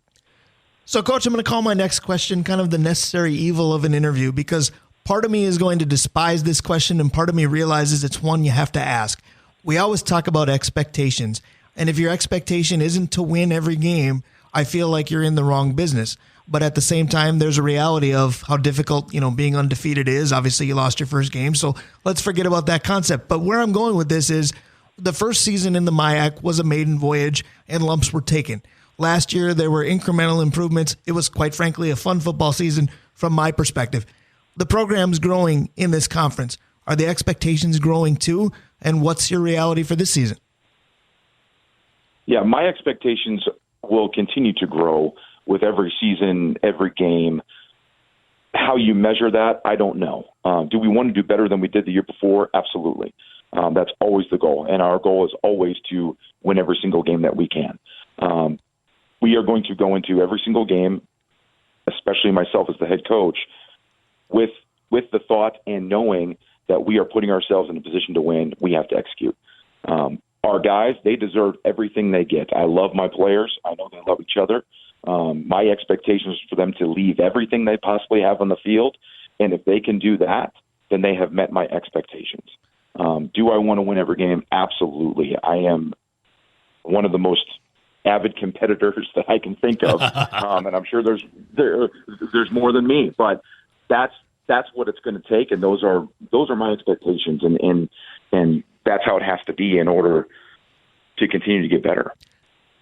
So, Coach, I'm going to call my next question kind of the necessary evil of an interview, because part of me is going to despise this question, and part of me realizes it's one you have to ask. We always talk about expectations, and if your expectation isn't to win every game, I feel like you're in the wrong business. But at the same time, there's a reality of how difficult, being undefeated is. Obviously, you lost your first game, so let's forget about that concept. But where I'm going with this is the first season in the MIAC was a maiden voyage, and lumps were taken. Last year, there were incremental improvements. It was, quite frankly, a fun football season from my perspective. The program's growing in this conference. Are the expectations growing too? And what's your reality for this season? Yeah, my expectations will continue to grow with every season, every game. How you measure that, I don't know. Do we want to do better than we did the year before? Absolutely. That's always the goal. And our goal is always to win every single game that we can. We are going to go into every single game, especially myself as the head coach, with the thought and knowing that we are putting ourselves in a position to win. We have to execute. Our guys, they deserve everything they get. I love my players. I know they love each other. My expectation is for them to leave everything they possibly have on the field, and if they can do that, then they have met my expectations. Do I want to win every game? Absolutely. I am one of the most avid competitors that I can think of, and I'm sure there's more than me, but that's what it's going to take, and those are my expectations, and that's how it has to be in order to continue to get better.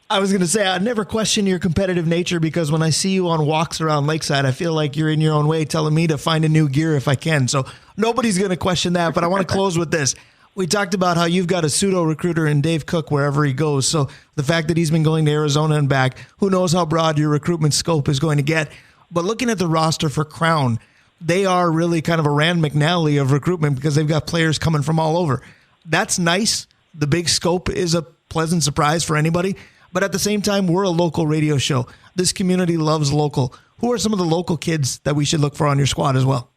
I was going to say, I never question your competitive nature, because when I see you on walks around Lakeside, I feel like you're in your own way telling me to find a new gear if I can. So nobody's going to question that, but I want to close with this. We talked about how you've got a pseudo recruiter in Dave Cook wherever he goes. So the fact that he's been going to Arizona and back, who knows how broad your recruitment scope is going to get. But looking at the roster for Crown, they are really kind of a Rand McNally of recruitment, because they've got players coming from all over. That's nice. The big scope is a pleasant surprise for anybody. But at the same time, we're a local radio show. This community loves local. Who are some of the local kids that we should look for on your squad as well?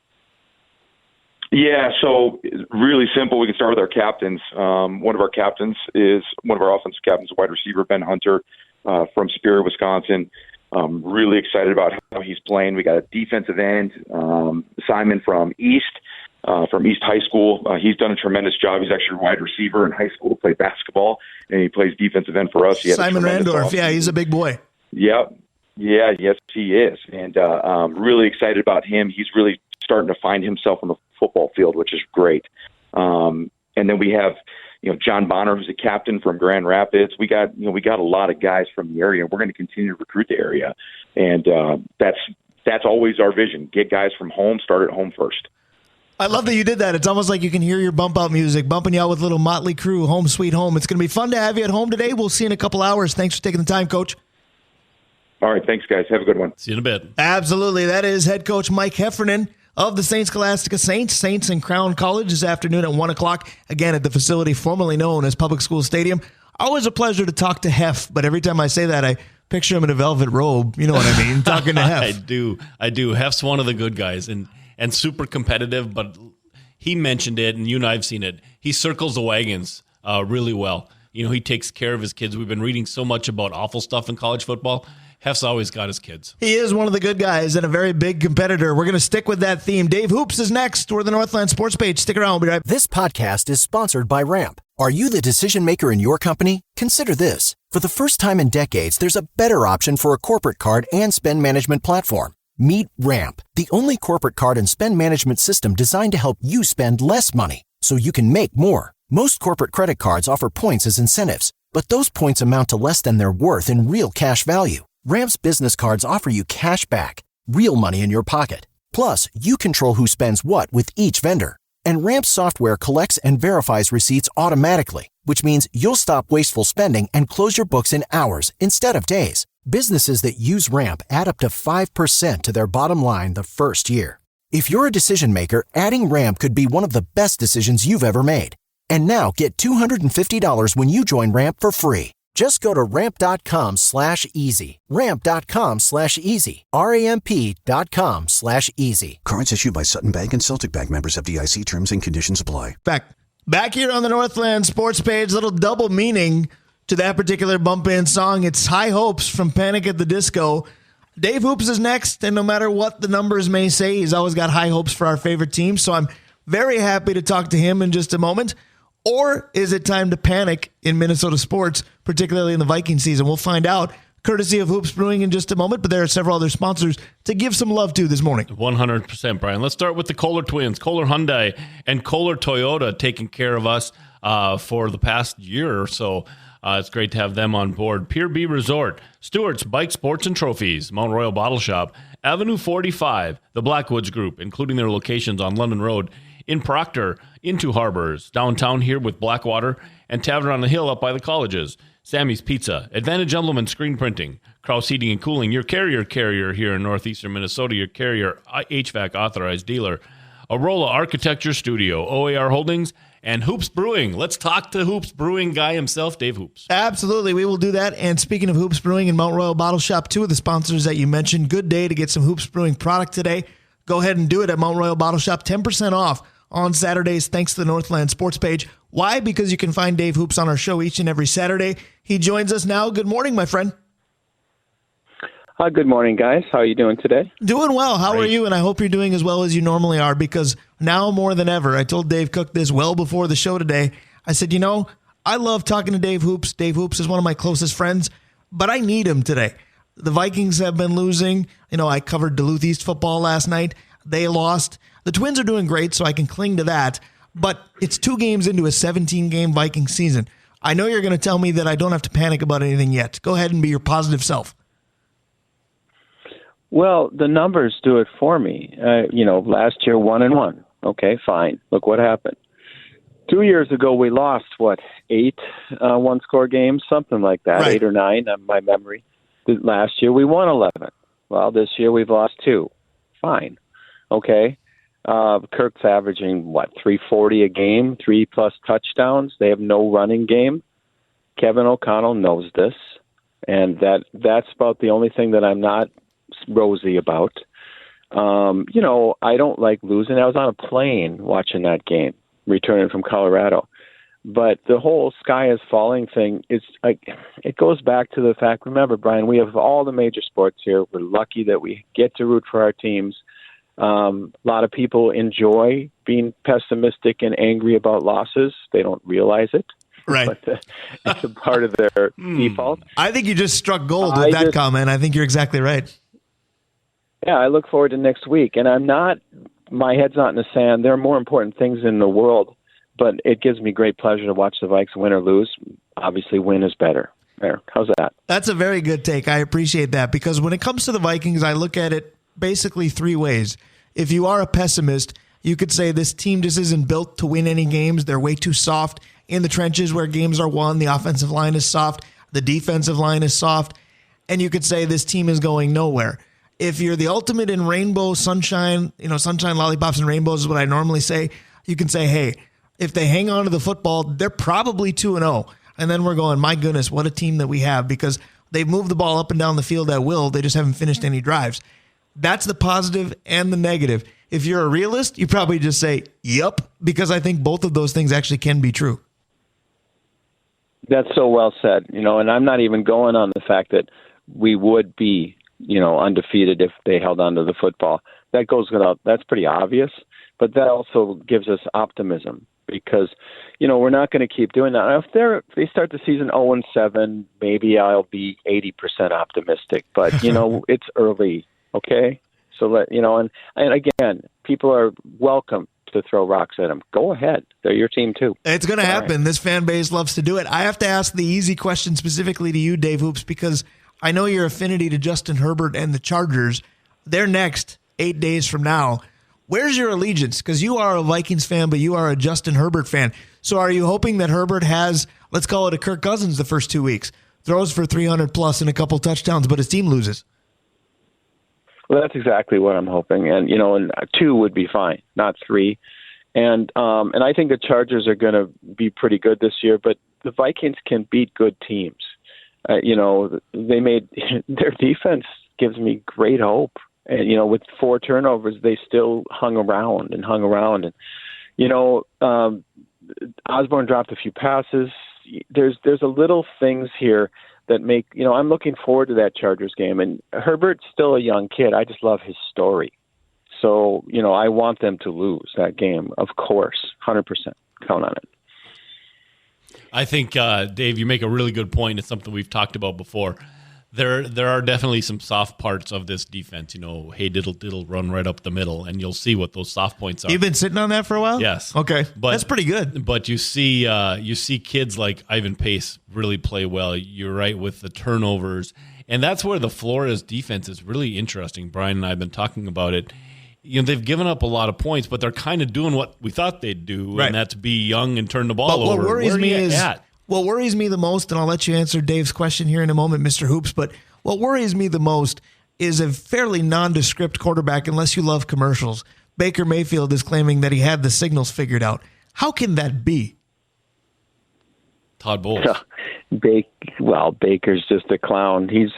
Yeah, so really simple. We can start with our captains. One of our captains is one of our offensive captains, wide receiver, Ben Hunter from Superior, Wisconsin. Really excited about how he's playing. We got a defensive end, Simon from East High School. He's done a tremendous job. He's actually a wide receiver in high school, played basketball, and he plays defensive end for us. Simon Randorf, yeah, he's a big boy. Yep. Yeah, yes, he is. And really excited about him. He's really starting to find himself on the football field, which is great. And then we have John Bonner, who's a captain from Grand Rapids. We got a lot of guys from the area. We're going to continue to recruit the area, and that's always our vision. Get guys from home, start at home first. I love that you did that. It's almost like you can hear your bump out music, bumping you out with little Motley Crue, Home Sweet Home. It's going to be fun to have you at home today. We'll see you in a couple hours. Thanks for taking the time, Coach. All right, thanks, guys. Have a good one. See you in a bit. Absolutely. That is head coach Mike Heffernan of the St. Scholastica Saints. Saints and Crown College this afternoon at 1 o'clock, again at the facility formerly known as Public School Stadium. Always a pleasure to talk to Hef, but every time I say that, I picture him in a velvet robe. You know what I mean? Talking to Hef. I do. Hef's one of the good guys and super competitive, but he mentioned it, and you and I have seen it. He circles the wagons really well. He takes care of his kids. We've been reading so much about awful stuff in college football. Hef's always got his kids. He is one of the good guys and a very big competitor. We're going to stick with that theme. Dave Hoops is next. We're the Northland Sports Page. Stick around. We'll be right back. This podcast is sponsored by Ramp. Are you the decision maker in your company? Consider this. For the first time in decades, there's a better option for a corporate card and spend management platform. Meet Ramp, the only corporate card and spend management system designed to help you spend less money so you can make more. Most corporate credit cards offer points as incentives, but those points amount to less than their worth in real cash value. Ramp's business cards offer you cash back, real money in your pocket. Plus, you control who spends what with each vendor. And Ramp's software collects and verifies receipts automatically, which means you'll stop wasteful spending and close your books in hours instead of days. Businesses that use Ramp add up to 5% to their bottom line the first year. If you're a decision maker, adding Ramp could be one of the best decisions you've ever made. And now get $250 when you join Ramp for free. Just go to ramp.com/easy. Ramp.com/easy. RAMP.com/easy. Cards issued by Sutton Bank and Celtic Bank, members FDIC. Terms and conditions apply. Back here on the Northland Sports Page, little double meaning to that particular bump in song. It's High Hopes from Panic at the Disco. Dave Hoops is next, and no matter what the numbers may say, he's always got high hopes for our favorite team. So I'm very happy to talk to him in just a moment. Or is it time to panic in Minnesota sports, particularly in the Viking season? We'll find out, courtesy of Hoops Brewing in just a moment, but there are several other sponsors to give some love to this morning. 100%, Brian. Let's start with the Kohler twins, Kohler Hyundai and Kohler Toyota, taking care of us for the past year or so. It's great to have them on board. Pier B Resort, Stewart's Bike Sports and Trophies, Mount Royal Bottle Shop, Avenue 45, the Blackwoods Group, including their locations on London Road, in Proctor, into Harbors, downtown here with Blackwater, and Tavern on the Hill up by the colleges. Sammy's Pizza, Advantage Emblem and Screen Printing, Krause Heating and Cooling, your carrier here in northeastern Minnesota, your carrier HVAC authorized dealer, Arola Architecture Studio, OAR Holdings, and Hoops Brewing. Let's talk to Hoops Brewing guy himself, Dave Hoops. Absolutely, we will do that. And speaking of Hoops Brewing and Mount Royal Bottle Shop, two of the sponsors that you mentioned, good day to get some Hoops Brewing product today. Go ahead and do it at Mount Royal Bottle Shop, 10% off on Saturdays, thanks to the Northland Sports Page. Why? Because you can find Dave Hoops on our show each and every Saturday. He joins us now. Good morning, my friend. Good morning, guys. How are you doing today? Doing well. How are you? And I hope you're doing as well as you normally are, because now more than ever, I told Dave Cook this well before the show today. I said, I love talking to Dave Hoops. Dave Hoops is one of my closest friends, but I need him today. The Vikings have been losing. I covered Duluth East football last night. They lost. The Twins are doing great, so I can cling to that. But it's 2 games into a 17-game Viking season. I know you're going to tell me that I don't have to panic about anything yet. Go ahead and be your positive self. Well, the numbers do it for me. Last year, 1-1. Okay, fine. Look what happened. 2 years ago, we lost, 8 one-score games, something like that, right. 8 or 9, my memory. Last year, we won 11. Well, this year, we've lost 2. Fine. Okay. Kirk's averaging, 340 a game, 3+ touchdowns. They have no running game. Kevin O'Connell knows this, and that's about the only thing that I'm not rosy about. I don't like losing. I was on a plane watching that game, returning from Colorado. But the whole sky is falling thing, it goes back to the fact, remember, Brian, we have all the major sports here. We're lucky that we get to root for our teams. A lot of people enjoy being pessimistic and angry about losses. They don't realize it. Right. But it's a part of their default. I think you just struck gold with that comment. I think you're exactly right. Yeah, I look forward to next week. And my head's not in the sand. There are more important things in the world but it gives me great pleasure to watch the Vikes win or lose. Obviously, win is better. There, how's that? That's a very good take. I appreciate that, because when it comes to the Vikings, I look at it basically three ways. If you are a pessimist, you could say this team just isn't built to win any games. They're way too soft in the trenches where games are won. The offensive line is soft. The defensive line is soft. And you could say this team is going nowhere. If you're the ultimate in rainbow, sunshine, sunshine, lollipops, and rainbows is what I normally say, you can say, hey, if they hang on to the football, they're probably 2-0. And then we're going, my goodness, what a team that we have, because they've moved the ball up and down the field at will. They just haven't finished any drives. That's the positive and the negative. If you're a realist, you probably just say, yep, because I think both of those things actually can be true. That's so well said, and I'm not even going on the fact that we would be, undefeated if they held on to the football. That goes without, that's pretty obvious, but that also gives us optimism because, we're not going to keep doing that. Now, if they start the season 0-7, maybe I'll be 80% optimistic, but, it's early, okay? So and again, people are welcome to throw rocks at them. Go ahead. They're your team too. It's going to happen. Right. This fan base loves to do it. I have to ask the easy question specifically to you, Dave Hoops, because I know your affinity to Justin Herbert and the Chargers. They're next 8 days from now. Where's your allegiance? Because you are a Vikings fan, but you are a Justin Herbert fan. So are you hoping that Herbert has, let's call it a Kirk Cousins the first 2 weeks, throws for 300 plus and a couple touchdowns, but his team loses? Well, that's exactly what I'm hoping. And, and 2 would be fine, not 3. And I think the Chargers are going to be pretty good this year, but the Vikings can beat good teams. They made their defense gives me great hope. And, with 4 turnovers, they still hung around. And, Osborne dropped a few passes. There's a little things here that make, I'm looking forward to that Chargers game. And Herbert's still a young kid. I just love his story. So, I want them to lose that game, of course, 100%. Count on it. I think, Dave, you make a really good point. It's something we've talked about before. There are definitely some soft parts of this defense. Hey, diddle, run right up the middle, and you'll see what those soft points are. You've been sitting on that for a while? Yes. Okay, that's pretty good. But you see kids like Ivan Pace really play well. You're right with the turnovers, and that's where the Flores defense is really interesting. Brian and I have been talking about it. They've given up a lot of points, but they're kind of doing what we thought they'd do, right. And that's be young and turn the ball over. What worries me the most, and I'll let you answer Dave's question here in a moment, Mr. Hoops, but what worries me the most is a fairly nondescript quarterback, unless you love commercials. Baker Mayfield is claiming that he had the signals figured out. How can that be? Todd Bowles. Baker's just a clown. He's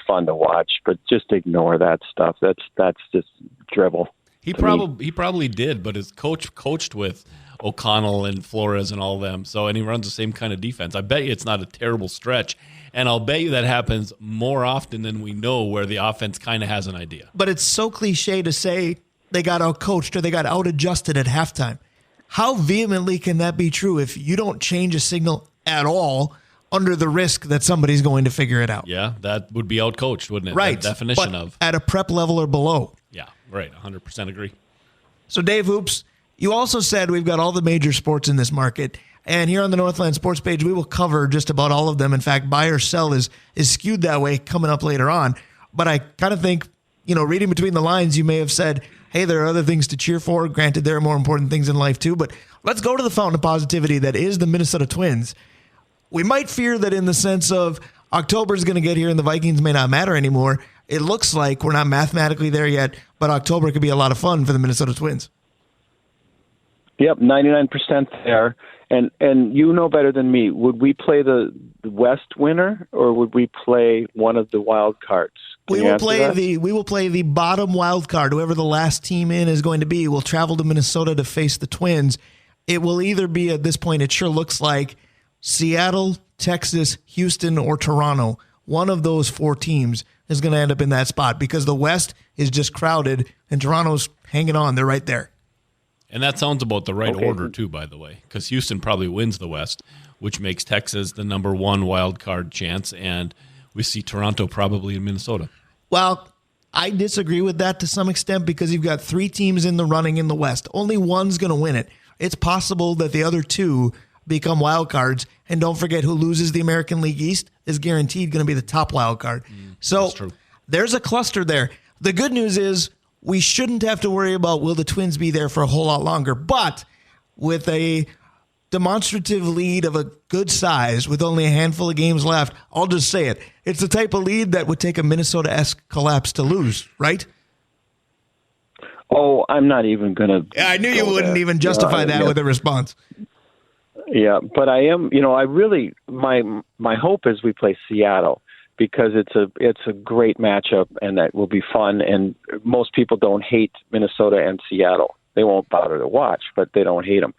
fun to watch, but just ignore that stuff. That's just dribble. He probably did, but his coach coached with O'Connell and Flores and all of them. And he runs the same kind of defense. I bet you it's not a terrible stretch. And I'll bet you that happens more often than we know, where the offense kind of has an idea. But it's so cliche to say they got out-coached or they got out-adjusted at halftime. How vehemently can that be true if you don't change a signal at all under the risk that somebody's going to figure it out? Yeah, that would be out-coached, wouldn't it? Right. That definition of. At a prep level or below. Yeah, right. 100% agree. So, Dave Hoops, you also said we've got all the major sports in this market. And here on the Northland Sports page, we will cover just about all of them. In fact, buy or sell is skewed that way coming up later on. But I kind of think, reading between the lines, you may have said, hey, there are other things to cheer for. Granted, there are more important things in life too. But let's go to the fountain of positivity that is the Minnesota Twins. We might fear that in the sense of October is going to get here and the Vikings may not matter anymore. It looks like we're not mathematically there yet, but October could be a lot of fun for the Minnesota Twins. Yep, 99% there. And you know better than me, would we play the West winner or would we play one of the wild cards? We will play the bottom wild card. Whoever the last team in is going to be will travel to Minnesota to face the Twins. It will either be, at this point, it sure looks like Seattle, Texas, Houston, or Toronto. One of those 4 teams is going to end up in that spot because the West is just crowded and Toronto's hanging on. They're right there. And that sounds about the right order, too, by the way, because Houston probably wins the West, which makes Texas the number 1 wild card chance, and we see Toronto probably in Minnesota. Well, I disagree with that to some extent because you've got 3 teams in the running in the West. Only one's going to win it. it's possible that the other two become wild cards. And don't forget, who loses the American League East is guaranteed going to be the top wild card. So there's a cluster there. The good news is we shouldn't have to worry about will the Twins be there for a whole lot longer. But with a demonstrative lead of a good size with only a handful of games left, I'll just say it. It's the type of lead that would take a Minnesota-esque collapse to lose, right? Oh, I'm not even going to. I knew you wouldn't even justify that with a response. Yeah, but I am, I really, my hope is we play Seattle because it's a great matchup and that will be fun. And most people don't hate Minnesota and Seattle. They won't bother to watch, but they don't hate them.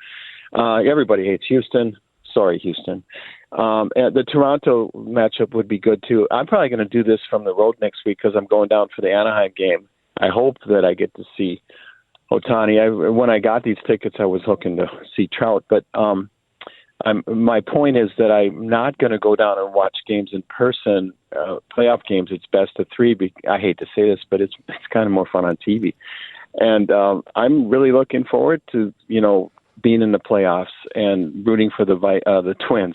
Everybody hates Houston. Sorry, Houston. And the Toronto matchup would be good too. I'm probably going to do this from the road next week because I'm going down for the Anaheim game. I hope that I get to see Ohtani. When I got these tickets, I was looking to see Trout, but my point is that I'm not going to go down and watch games in person, playoff games. It's best of three. I hate to say this, but it's kind of more fun on TV. And I'm really looking forward to, being in the playoffs and rooting for the Twins,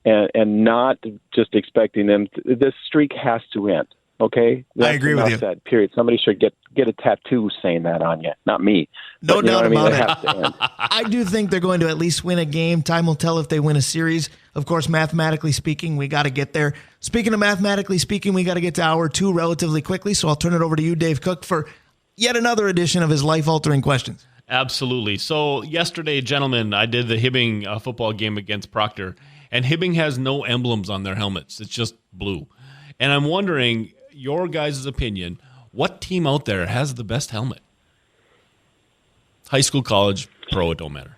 and not just expecting them. This streak has to end. Okay, I agree with you. Said, period. Somebody should get a tattoo saying that on you, not me. No doubt about it. I do think they're going to at least win a game. Time will tell if they win a series. Of course, mathematically speaking, we got to get there. Speaking of mathematically speaking, we got to get to hour 2 relatively quickly. So I'll turn it over to you, Dave Cook, for yet another edition of his life-altering questions. Absolutely. So yesterday, gentlemen, I did the Hibbing football game against Proctor, and Hibbing has no emblems on their helmets. It's just blue. And I'm wondering, your guys' opinion, what team out there has the best helmet? High school, college, pro, it don't matter.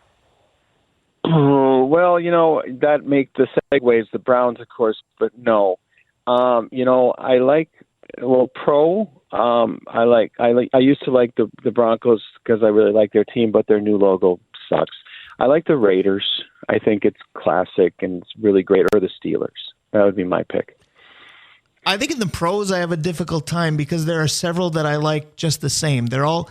Well, that make the segues the Browns, of course, but no. I like pro. I used to like the Broncos because I really like their team, but their new logo sucks. I like the Raiders. I think it's classic and it's really great. Or the Steelers. That would be my pick. I think in the pros I have a difficult time because there are several that I like just the same. They're all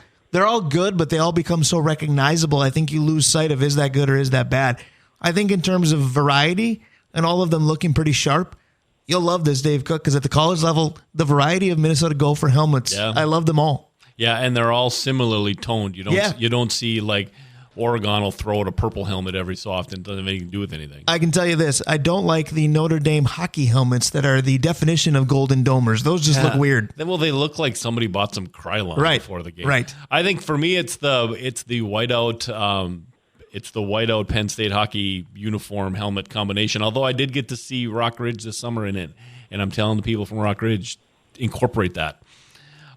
good, but they all become so recognizable. I think you lose sight of is that good or is that bad. I think in terms of variety and all of them looking pretty sharp, you'll love this, Dave Cook, because at the college level, the variety of Minnesota Gopher helmets, I love them all. Yeah, and they're all similarly toned. You don't see like Oregon will throw out a purple helmet every so often. It doesn't have anything to do with anything. I can tell you this. I don't like the Notre Dame hockey helmets that are the definition of golden domers. Those just look weird. Well, they look like somebody bought some Krylon before the game. Right. I think for me, it's the whiteout. It's the whiteout Penn State hockey uniform helmet combination. Although I did get to see Rock Ridge this summer in it, and I'm telling the people from Rock Ridge, incorporate that.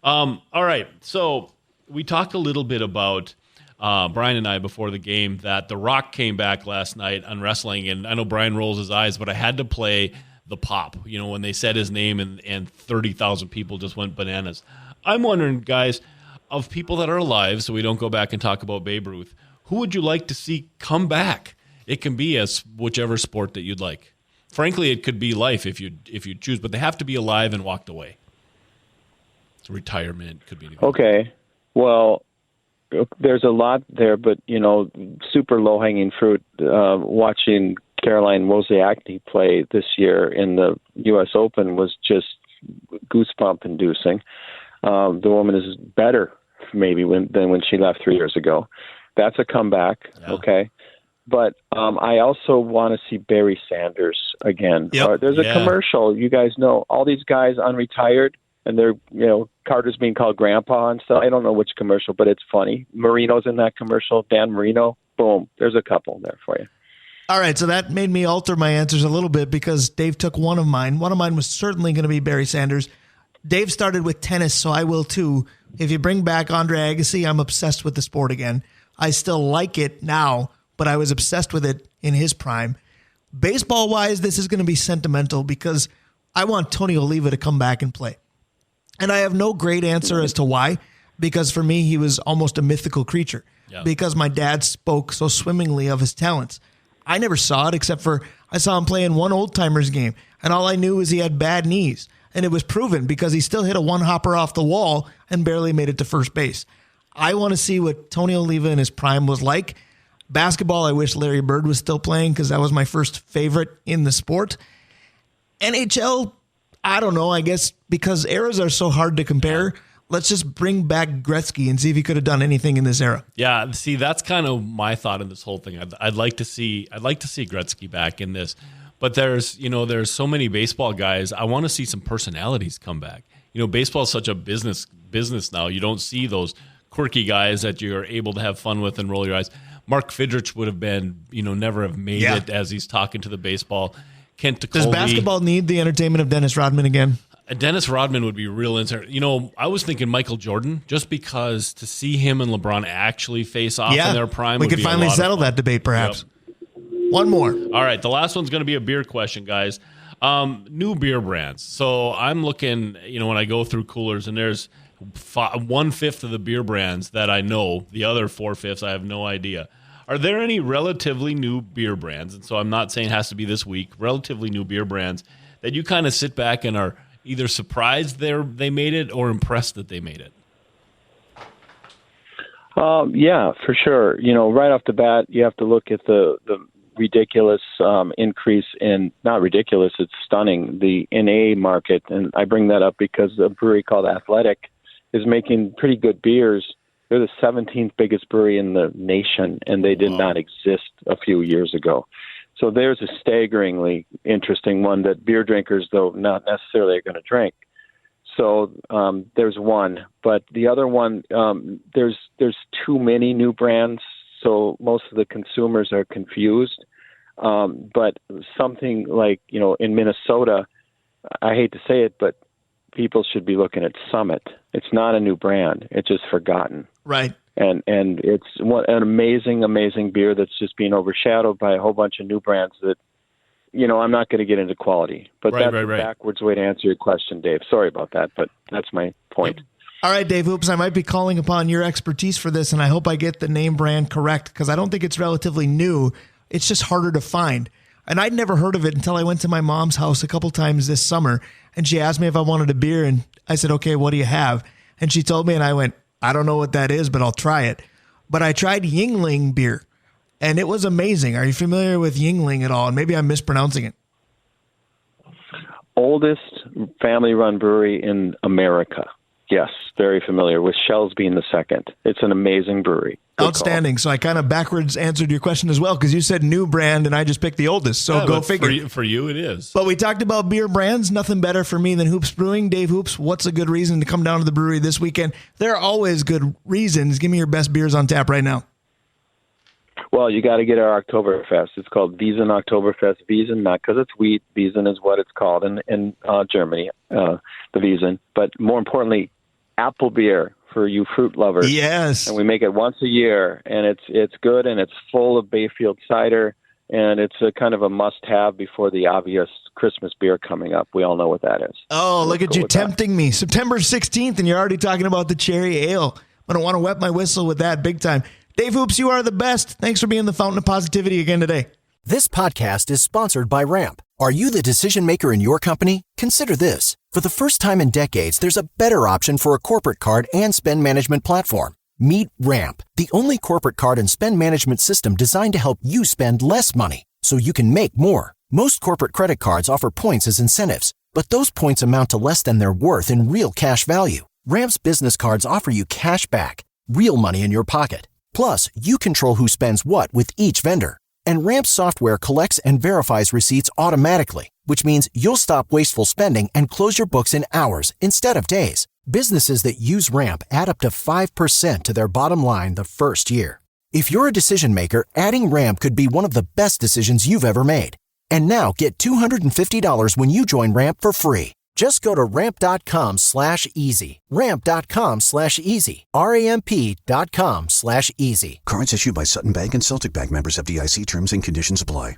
All right. So we talked a little bit about Brian and I before the game that The Rock came back last night on wrestling, and I know Brian rolls his eyes, but I had to play the pop, when they said his name and 30,000 people just went bananas. I'm wondering, guys, of people that are alive, so we don't go back and talk about Babe Ruth, who would you like to see come back? It can be as whichever sport that you'd like. Frankly, it could be life if you choose, but they have to be alive and walked away. It's retirement, could be anything. Okay, well, there's a lot there, but, super low-hanging fruit. Watching Caroline Wozniacki play this year in the U.S. Open was just goosebump-inducing. The woman is better, maybe, than when she left 3 years ago. That's a comeback, okay? But I also want to see Barry Sanders again. Yep. There's a commercial. You guys know all these guys unretired, and they're, Carter's being called grandpa and stuff. I don't know which commercial, but it's funny. Marino's in that commercial. Dan Marino. Boom. There's a couple there for you. All right, so that made me alter my answers a little bit because Dave took one of mine. One of mine was certainly going to be Barry Sanders. Dave started with tennis, so I will too. If you bring back Andre Agassi, I'm obsessed with the sport again. I still like it now, but I was obsessed with it in his prime. Baseball-wise, this is going to be sentimental because I want Tony Oliva to come back and play. And I have no great answer as to why, because for me, he was almost a mythical creature because my dad spoke so swimmingly of his talents. I never saw it except for I saw him play in one old-timers game, and all I knew was he had bad knees. And it was proven because he still hit a one-hopper off the wall and barely made it to first base. I want to see what Tony Oliva in his prime was like. Basketball, I wish Larry Bird was still playing because that was my first favorite in the sport. NHL, I don't know. I guess because eras are so hard to compare, let's just bring back Gretzky and see if he could have done anything in this era. Yeah, see, that's kind of my thought in this whole thing. I'd like to see Gretzky back in this, but there's so many baseball guys. I want to see some personalities come back. Baseball is such a business now. You don't see those quirky guys that you're able to have fun with and roll your eyes. Mark Fidrich would have been, never have made it as he's talking to the baseball. Kent Tekulve. Does basketball need the entertainment of Dennis Rodman again? Dennis Rodman would be real interesting. I was thinking Michael Jordan, just because to see him and LeBron actually face off in their prime. We could finally settle that debate, perhaps. Yep. One more. All right, the last one's going to be a beer question, guys. New beer brands. So I'm looking, when I go through coolers, and there's 1/5 of the beer brands that I know. The other 4/5 I have no idea. Are there any relatively new beer brands? And so I'm not saying it has to be this week. Relatively new beer brands that you kind of sit back and are either surprised they made it or impressed that they made it? Yeah, for sure. Right off the bat, you have to look at the ridiculous increase in, not ridiculous, it's stunning, the NA market. And I bring that up because a brewery called Athletic is making pretty good beers. They're the 17th biggest brewery in the nation, and they did not exist a few years ago. So there's a staggeringly interesting one that beer drinkers, though not necessarily, are going to drink. So there's one. But the other one, there's too many new brands, so most of the consumers are confused. But something like, in Minnesota, I hate to say it, but people should be looking at Summit. It's not a new brand. It's just forgotten. Right. And it's an amazing beer that's just being overshadowed by a whole bunch of new brands that, I'm not going to get into quality. But that's a backwards way to answer your question, Dave. Sorry about that, but that's my point. All right, Dave Hoops, I might be calling upon your expertise for this, and I hope I get the name brand correct because I don't think it's relatively new. It's just harder to find. And I'd never heard of it until I went to my mom's house a couple times this summer, and she asked me if I wanted a beer, and I said, okay, what do you have? And she told me, and I went, I don't know what that is, but I'll try it. But I tried Yuengling beer, and it was amazing. Are you familiar with Yuengling at all? And maybe I'm mispronouncing it. Oldest family-run brewery in America. Yes, very familiar, with Shell's being the second. It's an amazing brewery. Good Outstanding. call. So I kind of backwards answered your question as well because you said new brand and I just picked the oldest. So go figure. For you, it is. But we talked about beer brands. Nothing better for me than Hoops Brewing. Dave Hoops, what's a good reason to come down to the brewery this weekend? There are always good reasons. Give me your best beers on tap right now. Well, you got to get our Oktoberfest. It's called Wiesen Oktoberfest. Wiesen, not because it's wheat. Wiesen is what it's called in Germany, the Wiesen. But more importantly, apple beer for you fruit lovers. Yes. And we make it once a year, and it's good, and it's full of Bayfield cider, and it's a kind of a must-have before the obvious Christmas beer coming up. We all know what that is. Oh, look at you tempting me. September 16th, and you're already talking about the cherry ale. I'm going to want to wet my whistle with that big time. Dave Hoops, you are the best. Thanks for being the fountain of positivity again today. This podcast is sponsored by Ramp. Are you the decision maker in your company? Consider this. For the first time in decades, there's a better option for a corporate card and spend management platform. Meet Ramp, the only corporate card and spend management system designed to help you spend less money so you can make more. Most corporate credit cards offer points as incentives, but those points amount to less than their worth in real cash value. Ramp's business cards offer you cash back, real money in your pocket. Plus, you control who spends what with each vendor. And Ramp software collects and verifies receipts automatically, which means you'll stop wasteful spending and close your books in hours instead of days. Businesses that use Ramp add up to 5% to their bottom line the first year. If you're a decision maker, adding Ramp could be one of the best decisions you've ever made. And now get $250 when you join Ramp for free. Just go to ramp.com/easy. Ramp.com/easy. RAMP.com/easy. Cards issued by Sutton Bank and Celtic Bank, members FDIC. Terms and conditions apply.